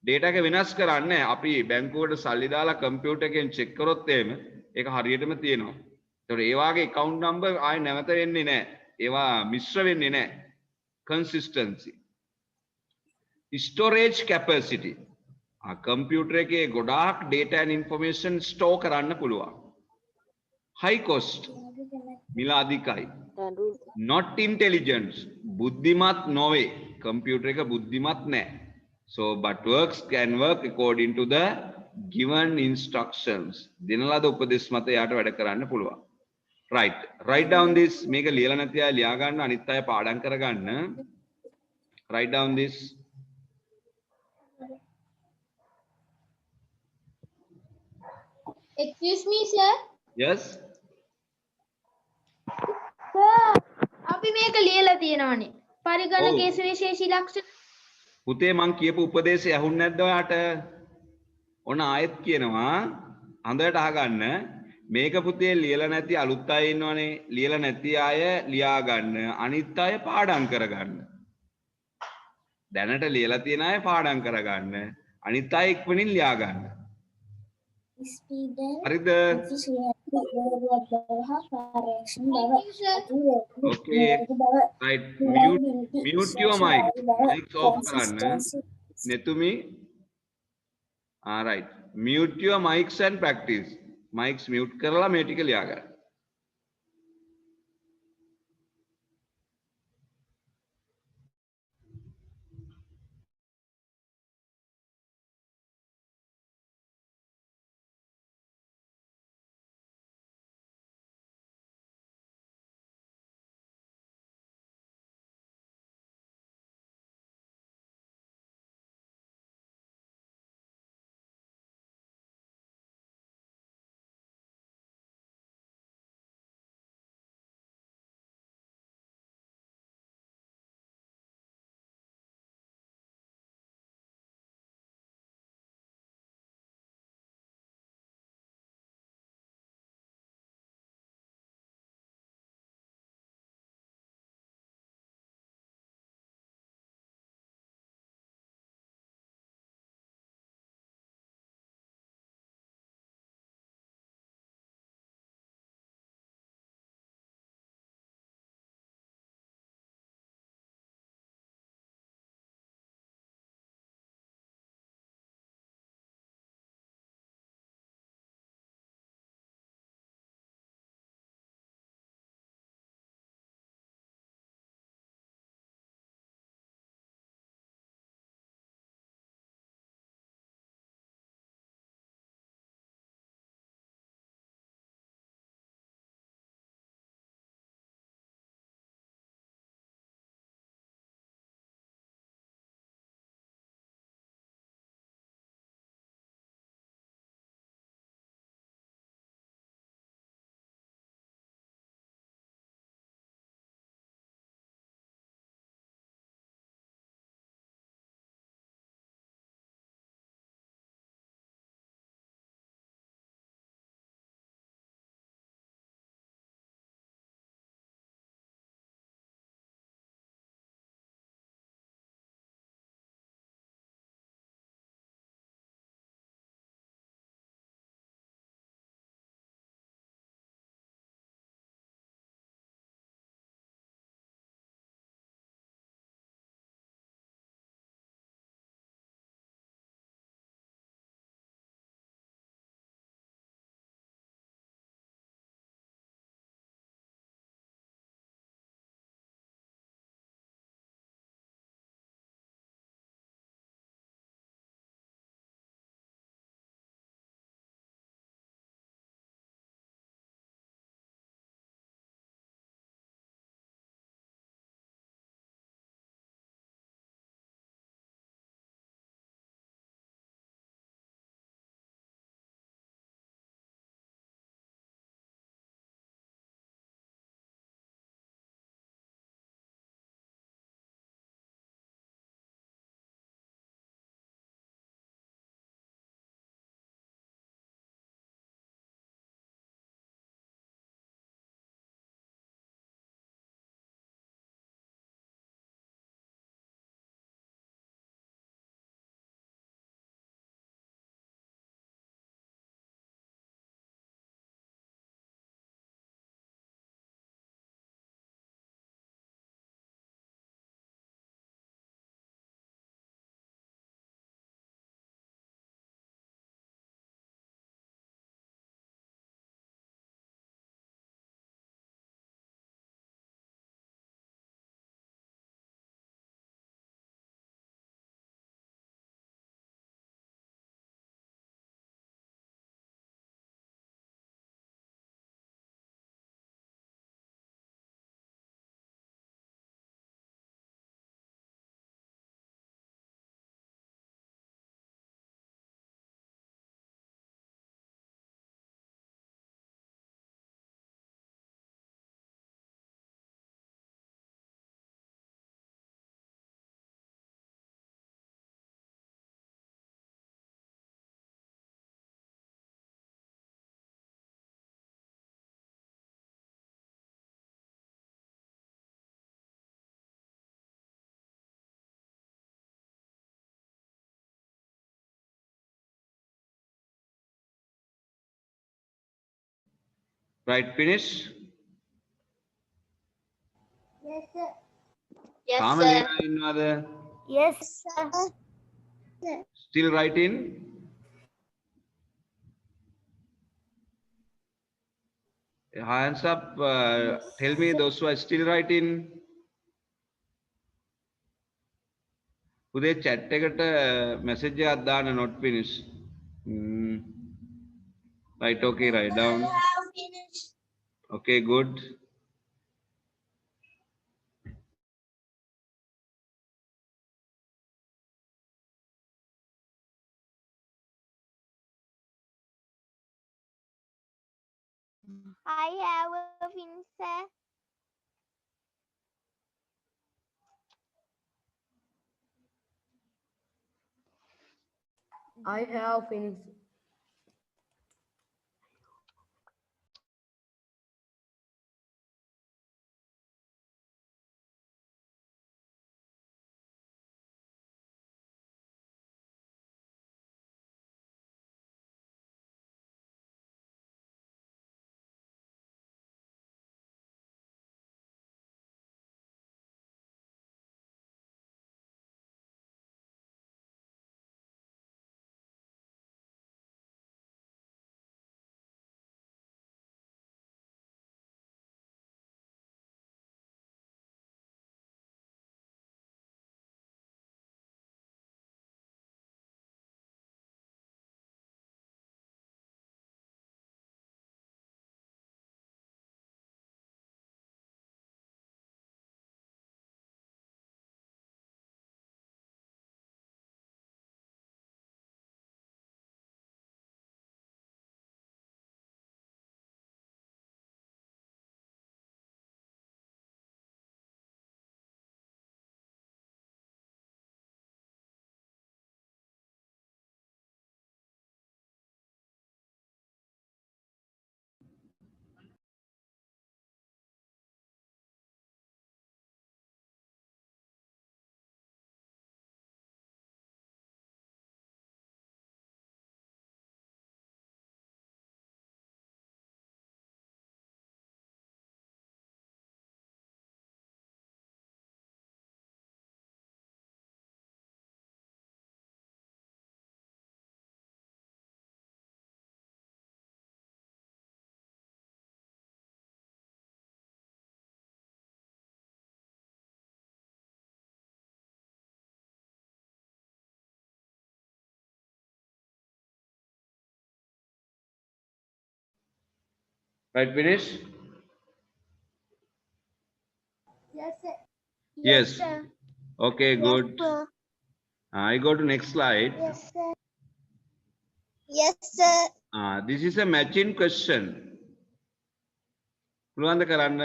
data එක වෙනස් කරන්නේ නෑ. අපි බැංකුවට සල්ලි දාලා කම්පියුටර් එකෙන් check කරොත් එහෙම ඒක හරියටම තියෙනවා. ඒතකොට ඒ වාගේ account number ආයෙ නැවත වෙන්නේ නෑ. ඒවා මිශ්‍ර වෙන්නේ නෑ. Consistency. Storage capacity. කම්පියුටර් එකේ ගොඩාක් data and information store කරන්න පුළුවන්. high cost මිල අධිකයි. not intelligent බුද්ධිමත් නොවේ. කම්පියුටර් එක බුද්ධිමත් නැහැ. so but works can work according to the given instructions. දෙන ලද උපදෙස් මත යාට වැඩ කරන්න පුළුවන්. right, write down this. මේක ලියලා නැති අය ලියා ගන්න, අනිත් අය පාඩම් කරගන්න. write down this. Excuse me, sir. yes අපි මේක ලියලා තියෙනවනේ. පරිගණකයේ සුවිශේෂී ලක්ෂණ. පුතේ මං කියපු උපදේශය ඇහුන්නේ නැද්ද ඔයාට? ඔන්න ආයෙත් කියනවා හොඳට අහගන්න. මේක පුතේ ලියලා නැති අලුත් අය ඉන්නවනේ. ලියලා නැති අය ලියා ගන්න. අනිත් අය පාඩම් කරගන්න. දැනට ලියලා තියෙන අය පාඩම් කරගන්න. අනිත් අය ඉක්මනින් ලියා ගන්න. හරිද? okay right, mute your mic. Mic off කරන්න. nethumi right, mute your mics and practice. mics mute කරලා මේ ටික ලියා ගන්න. Right, finish. Yes, sir. Yes, Tama sir. ලියලා ඉන්නවද? Yes, Sir. Still writing? Hands up. Tell me those who are still writing. උදේ chat එකට message එකක් දාන්න not finish. Right, okay, write down. have finished. Okay, good. I have a finished, sir. I have finished. Right, finish? Yes, sir. Yes. sir. Okay, good. sir. I go to next slide. Yes, sir. Yes, sir. This is a matching question. පුළුවන්ද කරන්න?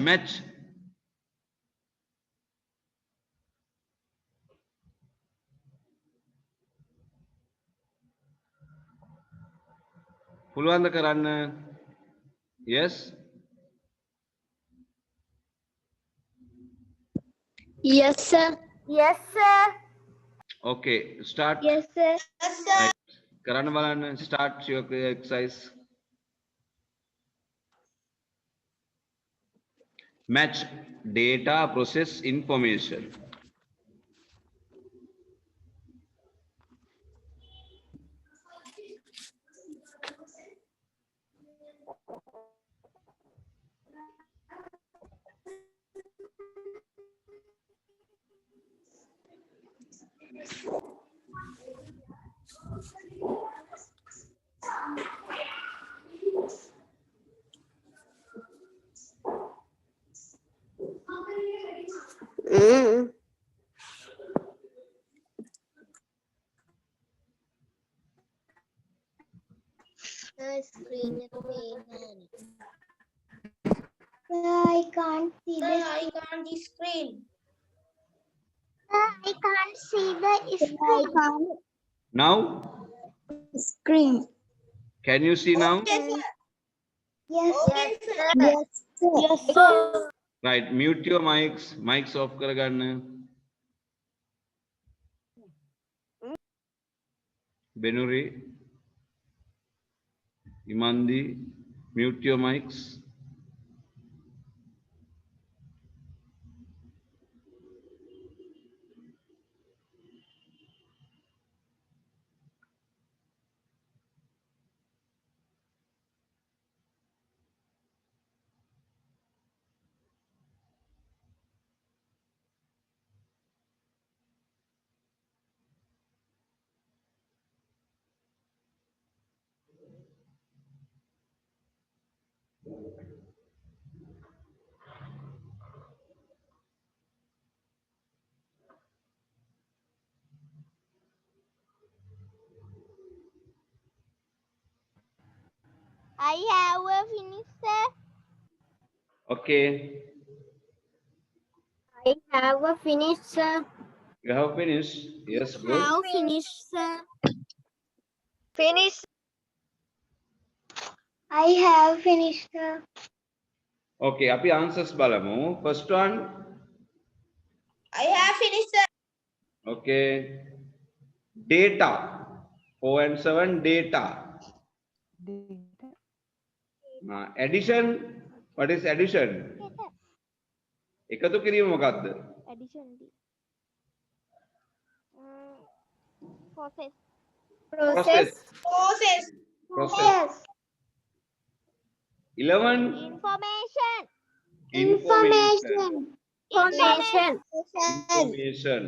Match. පුළුවන්ද කරන්න? Yes. Yes, sir. Yes, sir. Okay, start. Yes, sir. Yes, sir. Right. කරන්න බලන්න. Start your exercise. Match data, process information. Screen එක පේන්නේ I can't see Sir, the I can't screen. I can't see the screen. Now, Screen. can you see now? Yes, Yes, sir. Yes, sir. Yes, sir. Right, mute your mics. Mics off කරගන්න. Benuri. Imandi, mute your mics. I have a finished, sir. Okay, I have a finished, sir. you have finished. Yes, good. Have finished, sir. Finish. I have finished, sir. Okay, api answers balamu. First one. I have finished, sir. Okay. Data. 4 and 7 data. Addition. What is addition? එකතු කිරීම මොකක්ද? Addition. Process. Process. Process. Process. 11. Information. Information. Information.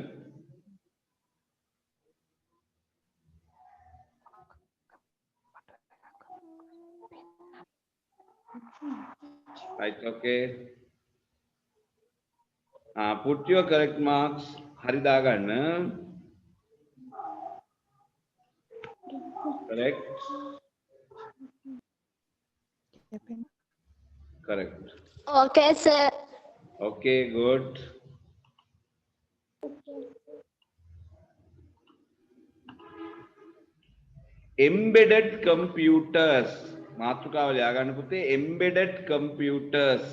Right, okay. Put your correct marks. Hari daganna. Correct. Correct. Okay, sir. Okay, good. Embedded computers. මාතෘකාව ලියා ගන්න පුතේ. Embedded computers.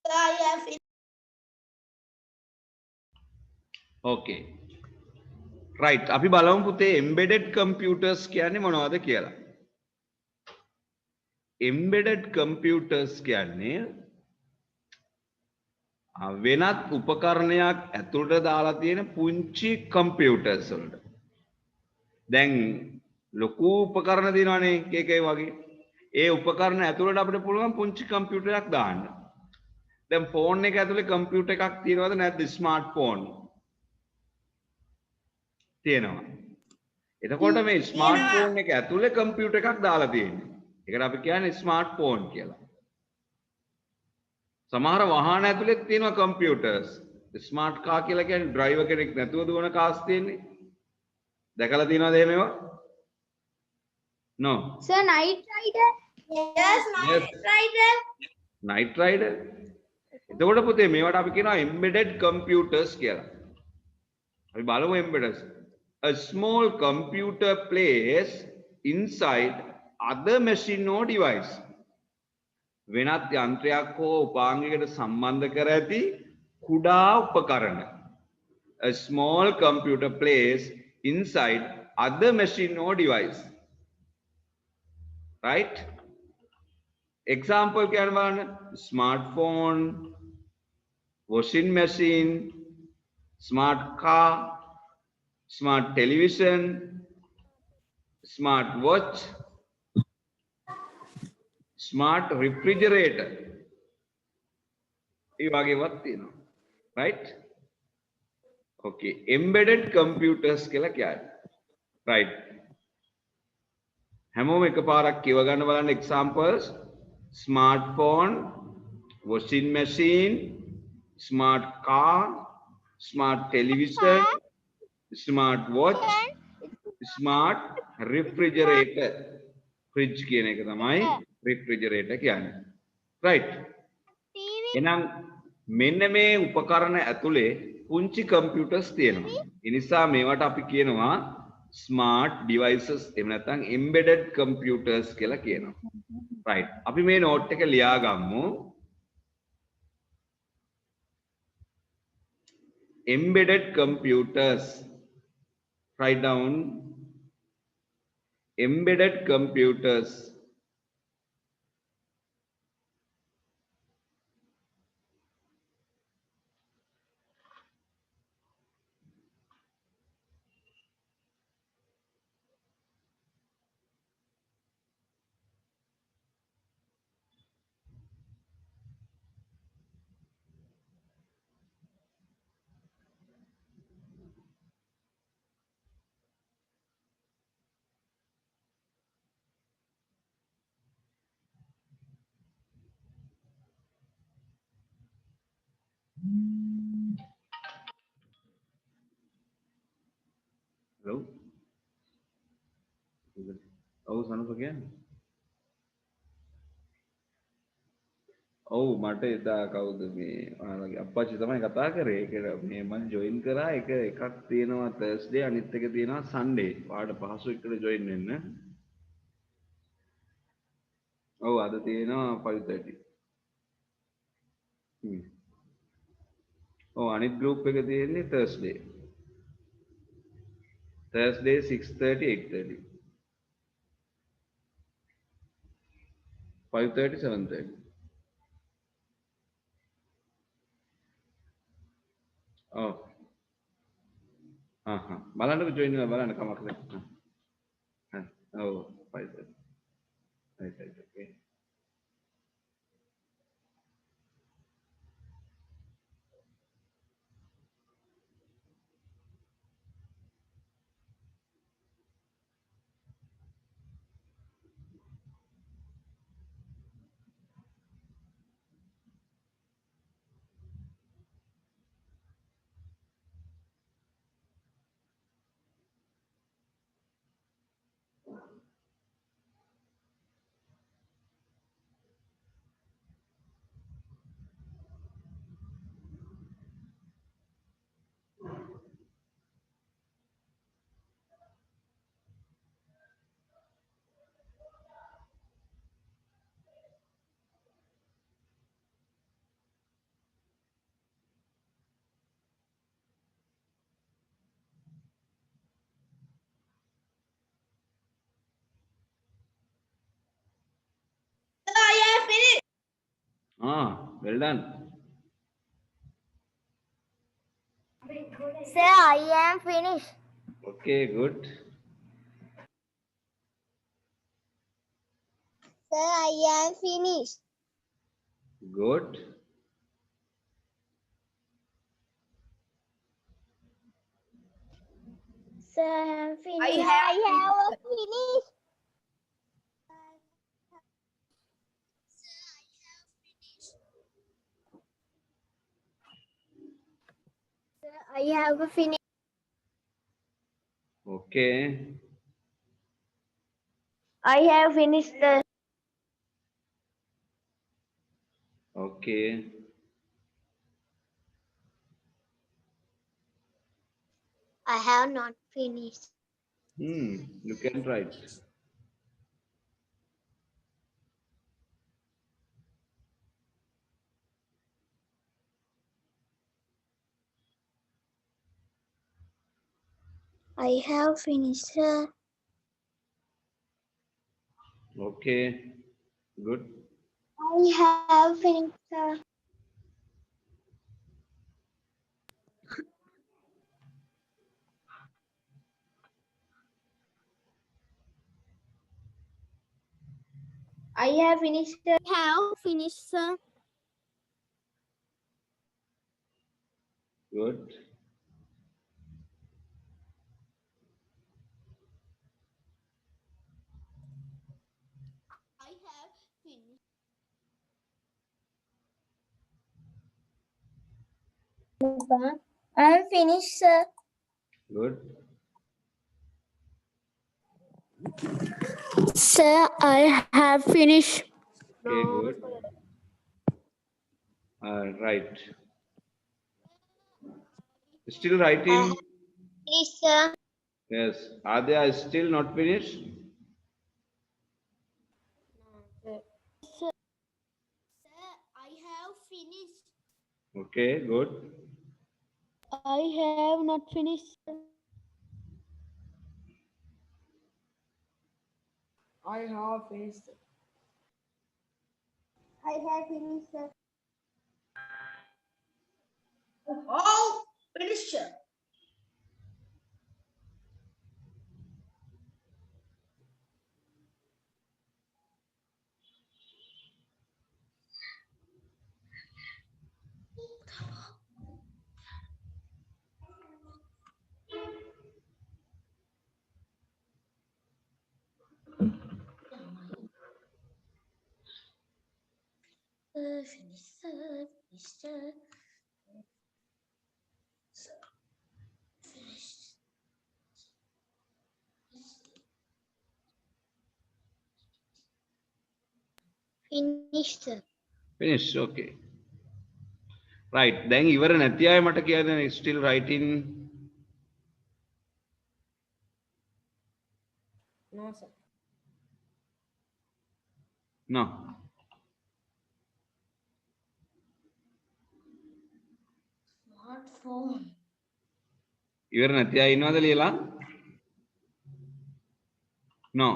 I have finished. Okay. Right. අපි බලමු පුතේ embedded computers කියන්නේ මොනවද කියලා. Embedded computers කියන්නේ වෙනත් උපකරණයක් ඇතුළට දාලා තියෙන පුංචි computers වලට. දැන් ලොකු උපකරණ දිනවනේ එක එක වගේ. ඒ උපකරණ ඇතුළට අපිට පුළුවන් පුංචි computer එකක් දාන්න. දැන් ෆෝන් එක ඇතුලේ computer එකක් තියෙනවද නැත්ද ස්මාර්ට් ෆෝන්? තියෙනවා. එතකොට මේ ස්මාර්ට් ෆෝන් එක ඇතුලේ computer එකක් දාලා තියෙන්නේ. ඒකට අපි කියන්නේ ස්මාර්ට් ෆෝන් කියලා. සමහර වාහන ඇතුලේ තියෙනවා computers. ස්මාර්ට් කාර් කියලා කියන්නේ ඩ්‍රයිවර් කෙනෙක් නැතුව දුවන කාර්ස් තියෙන්නේ. දැකලා තියෙනවද එහෙම ඒවා? No. Sir, Night Rider. Yes, Yes. Rider. Night Rider. එතකොට පුතේ මේවට අපි කියනවා embedded computers කියලා. අපි බලමු embedded. A small computer plays inside other machine or device. වෙනත් යන්ත්‍රයක් හෝ උපාංගයකට සම්බන්ධ කර ඇති කුඩා උපකරණ. A small computer plays inside other machine or device. Right? Example can one smartphone, washing machine, smart car, smart television, smart watch, smart refrigerator. ඒ වගේවත් තියෙනවා. Right? Okay. Embedded computers කියලා කියන්නේ. Right. හැමෝම එකපාරක් කියව ගන්න බලන්න examples. Smartphone, washing machine, smart car, smart television, smart watch, smart refrigerator. Fridge කියන එක තමයි refrigerator කියන්නේ. Right. එහෙනම් මෙන්න මේ උපකරණ ඇතුලේ පුංචි කම්පියුටර්ස් තියෙනවා. ඒ නිසා මේවට අපි කියනවා ස්මාර්ට් ඩිවයිසස් එහෙම නැත්නම් embedded computers කියලා කියනවා. right. අපි මේ නෝට් එක ලියා ගමු. Embedded computers. Write down embedded computers. Hello. ඔව් සනස කියන්නේ. ඔව් මට එදා කවුද මේ ඔයාලගේ අප්පච්චි තමයි කතා කරේ. ඒක මේ මම ජොයින් කරා. ඒක එකක් තියෙනවා Thursday අනිත් එක තියෙනවා Sunday. ඔයාලට පහසු එකට ජොයින් වෙන්න. ඔව් අද තියෙනවා 5:30. ඔව් අනිත් group එක තියෙන්නේ Thursday. Thursday 6:30 8:30. 5:30 7:30. ඔව්. බලන්නකෝ ජොයින් වෙලා බලන්න කමක් නැහැ. ඔව් 5:30. right okay. Well done. Sir, I am finished. Okay, good. Sir, I am finished. Good. Sir, I am finished. I have finished. Sir, I have finished. Okay. I have finished the Okay. I have not finished. You can write. I have finished, sir. Okay. Good. I have finished, sir. I have finished the Have finished, sir. Good. I have finished. I am finished, sir. Good. Sir, I have finished. Okay, good. Right. Still writing? Finished, sir. Yes. Are they still not finished? Sir, I have finished. Okay, good. I have not finished. I have finished. I have finished, sir. All finished. Finished, sir. Finished, sir. Finished. Finished, sir. Finished. Okay. Right. Then ඉවර නැති අය මට කියන්න still writing. No, sir. No. Smartphone. ඉවර නැති අය ඉන්නවද ලියලා? No.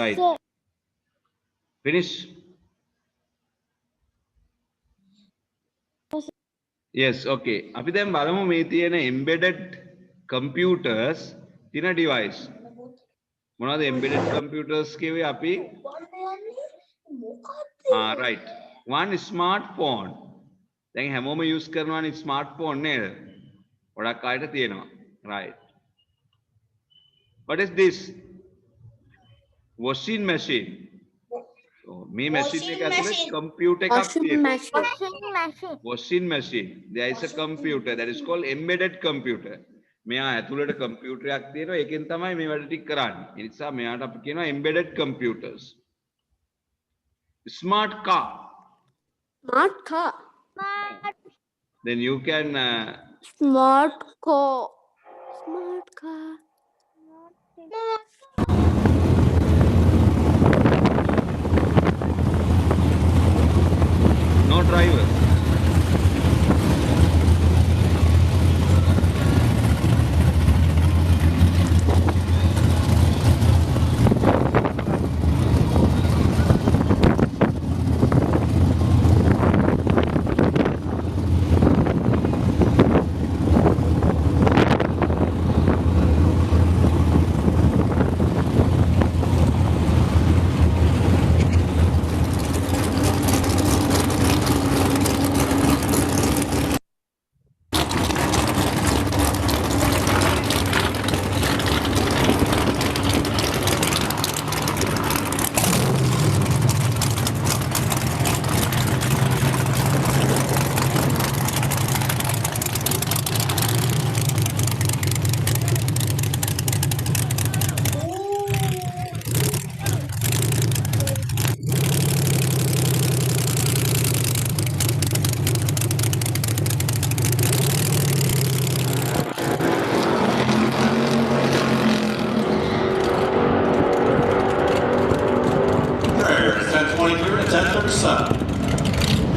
Right. Sir. Finish. Yes, okay. අපි දැන් බලමු මේ තියෙන embedded computers තියෙන device. මොනවද embedded computers කියවේ අපි? Right. One smartphone. දැන් හැමෝම use කරනවානේ smartphone නේද? ගොඩක් අයට තියෙනවා. Right. What is this? Washing machine. So, මේ machine එක ඇතුලේ computer එකක් තියෙනවා. Washing machine. Washing machine. There is a computer that is called embedded computer. මෙයා ඇතුළට computer එකක් තියෙනවා. ඒකෙන් තමයි මේ වැඩ ටික කරන්නේ. ඒ නිසා මෙයාට අපි කියනවා embedded computers. Smart car. Smart car. Then you can Smart car. Smart car. no driver.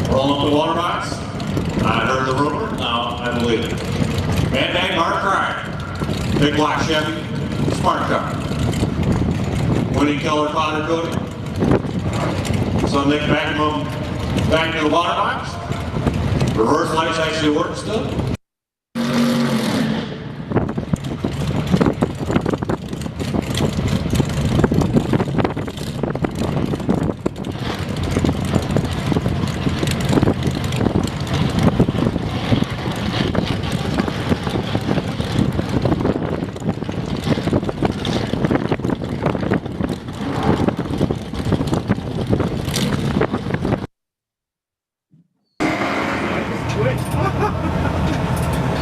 Rolling up the water box. I heard the rumor. Now I believe it. Bang bang, Mark Ryan. Big black Chevy, smart car. Winning color powder coating. So they can vacuum them back into the water box. Reverse lights actually work still.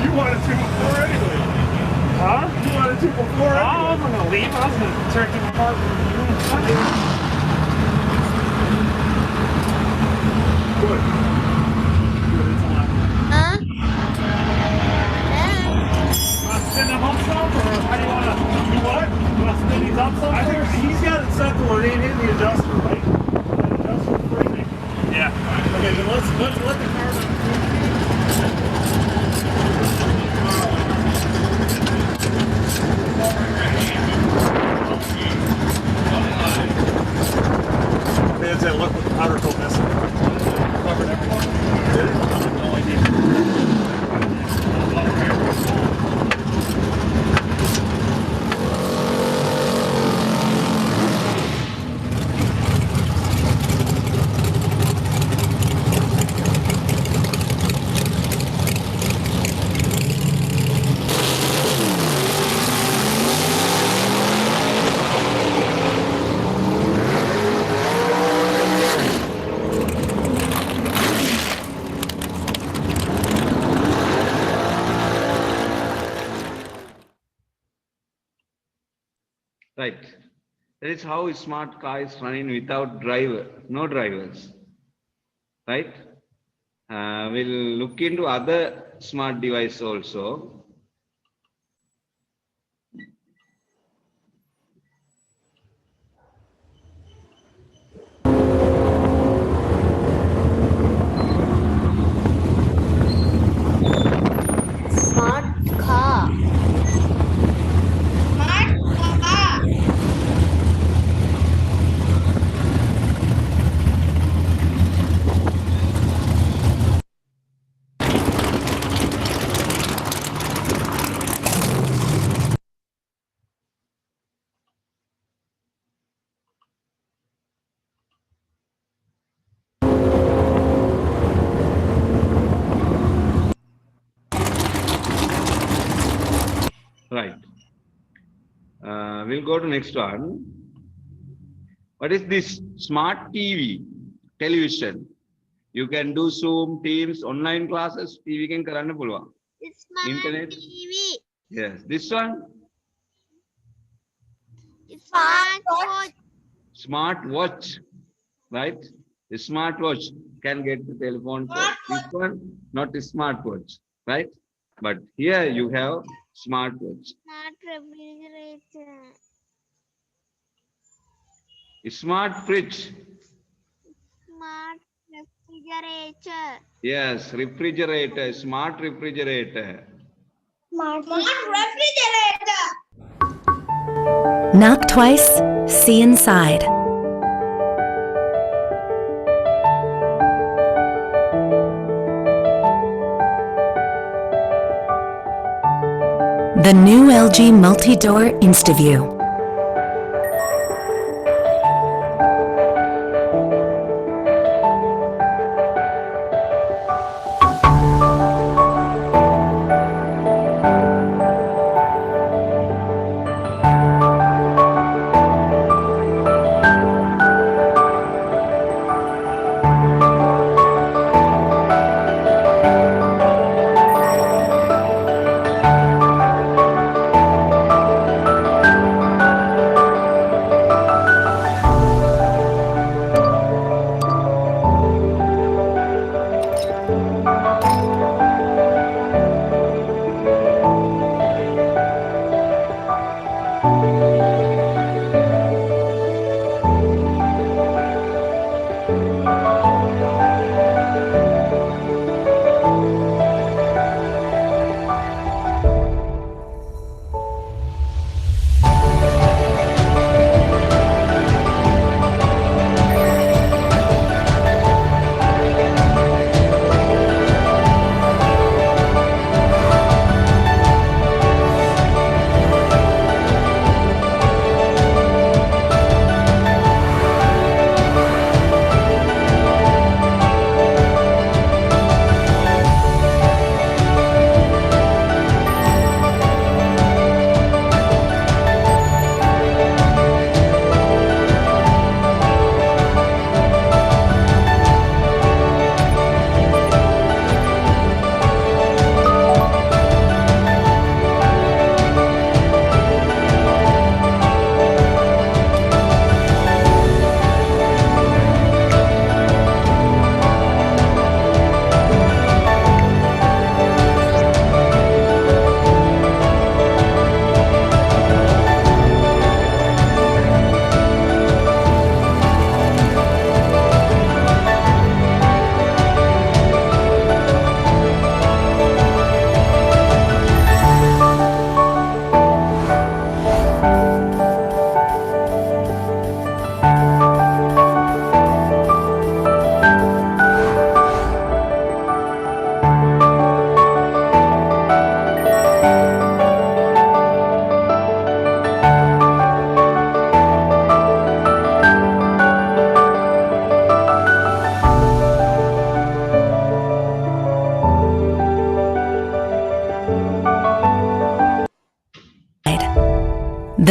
You wanted to before anyway. Huh? You wanted to before anyway. I wasn't gonna leave. I was gonna turn him apart from you. Good. he's up somewhere. I think he's got it set to where it ain't in the adjuster, right? That adjuster freezing. Yeah. Okay, then let's let the car They said, look what the powder coat missing. Covered everyone. Did it? No idea. Right. That is how a smart car is running without driver, no drivers. Right? We'll look into other smart device also. Smart car. Right. We'll go to next one. What is this? Smart TV, television. You can do Zoom, Teams, online classes. TV can karanna puluwan. It's smart Internet. TV. Yes. This one, It's smart watch. smart watch. Right? The smart watch can get the telephone call. This one, not a smart watch. Right? But here you have smart watch. Smart refrigerator. Smart fridge. Smart refrigerator. Yes, refrigerator, smart refrigerator. Smart refrigerator. Knock twice, see inside. The new LG multi-door InstaView.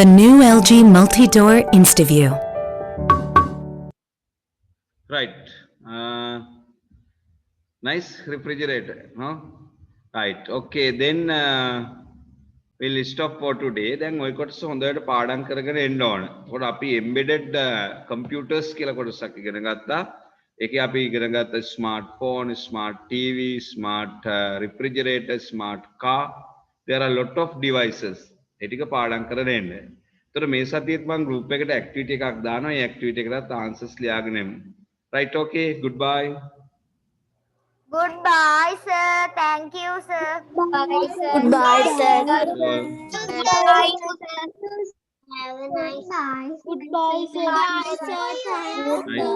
The new LG multi-door InstaView. Right. Nice refrigerator, no? Right. Okay. Then we'll stop for today. Then we got some other පාඩම් කරගෙන එන්න ඕන. ඒකට අපි embedded computers කියලා කොටසක් ඉගෙන ගත්තා. ඒකේ අපි ඉගෙන ගත්ත smartphone, smart TV, smart refrigerator, smart car. There are a lot of devices. ඒ ටික පාඩම් කරගෙන එන්න. ඒතර මේ සතියේත් මම group එකට activity එකක් දානවා. ඒ activity එකකට answers ලියාගෙන එමු. Right. Okay. Goodbye. Goodbye, sir. Thank you, sir. Bye, sir. Goodbye, sir. Bye, sir. Have a nice day. Goodbye, sir. Bye, sir. Thank you.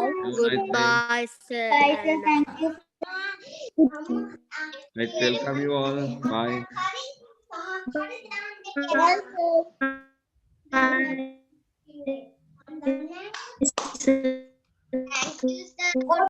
Goodbye, sir. Bye, sir. Thank you. Let's welcome you all. Bye. Bye, sir.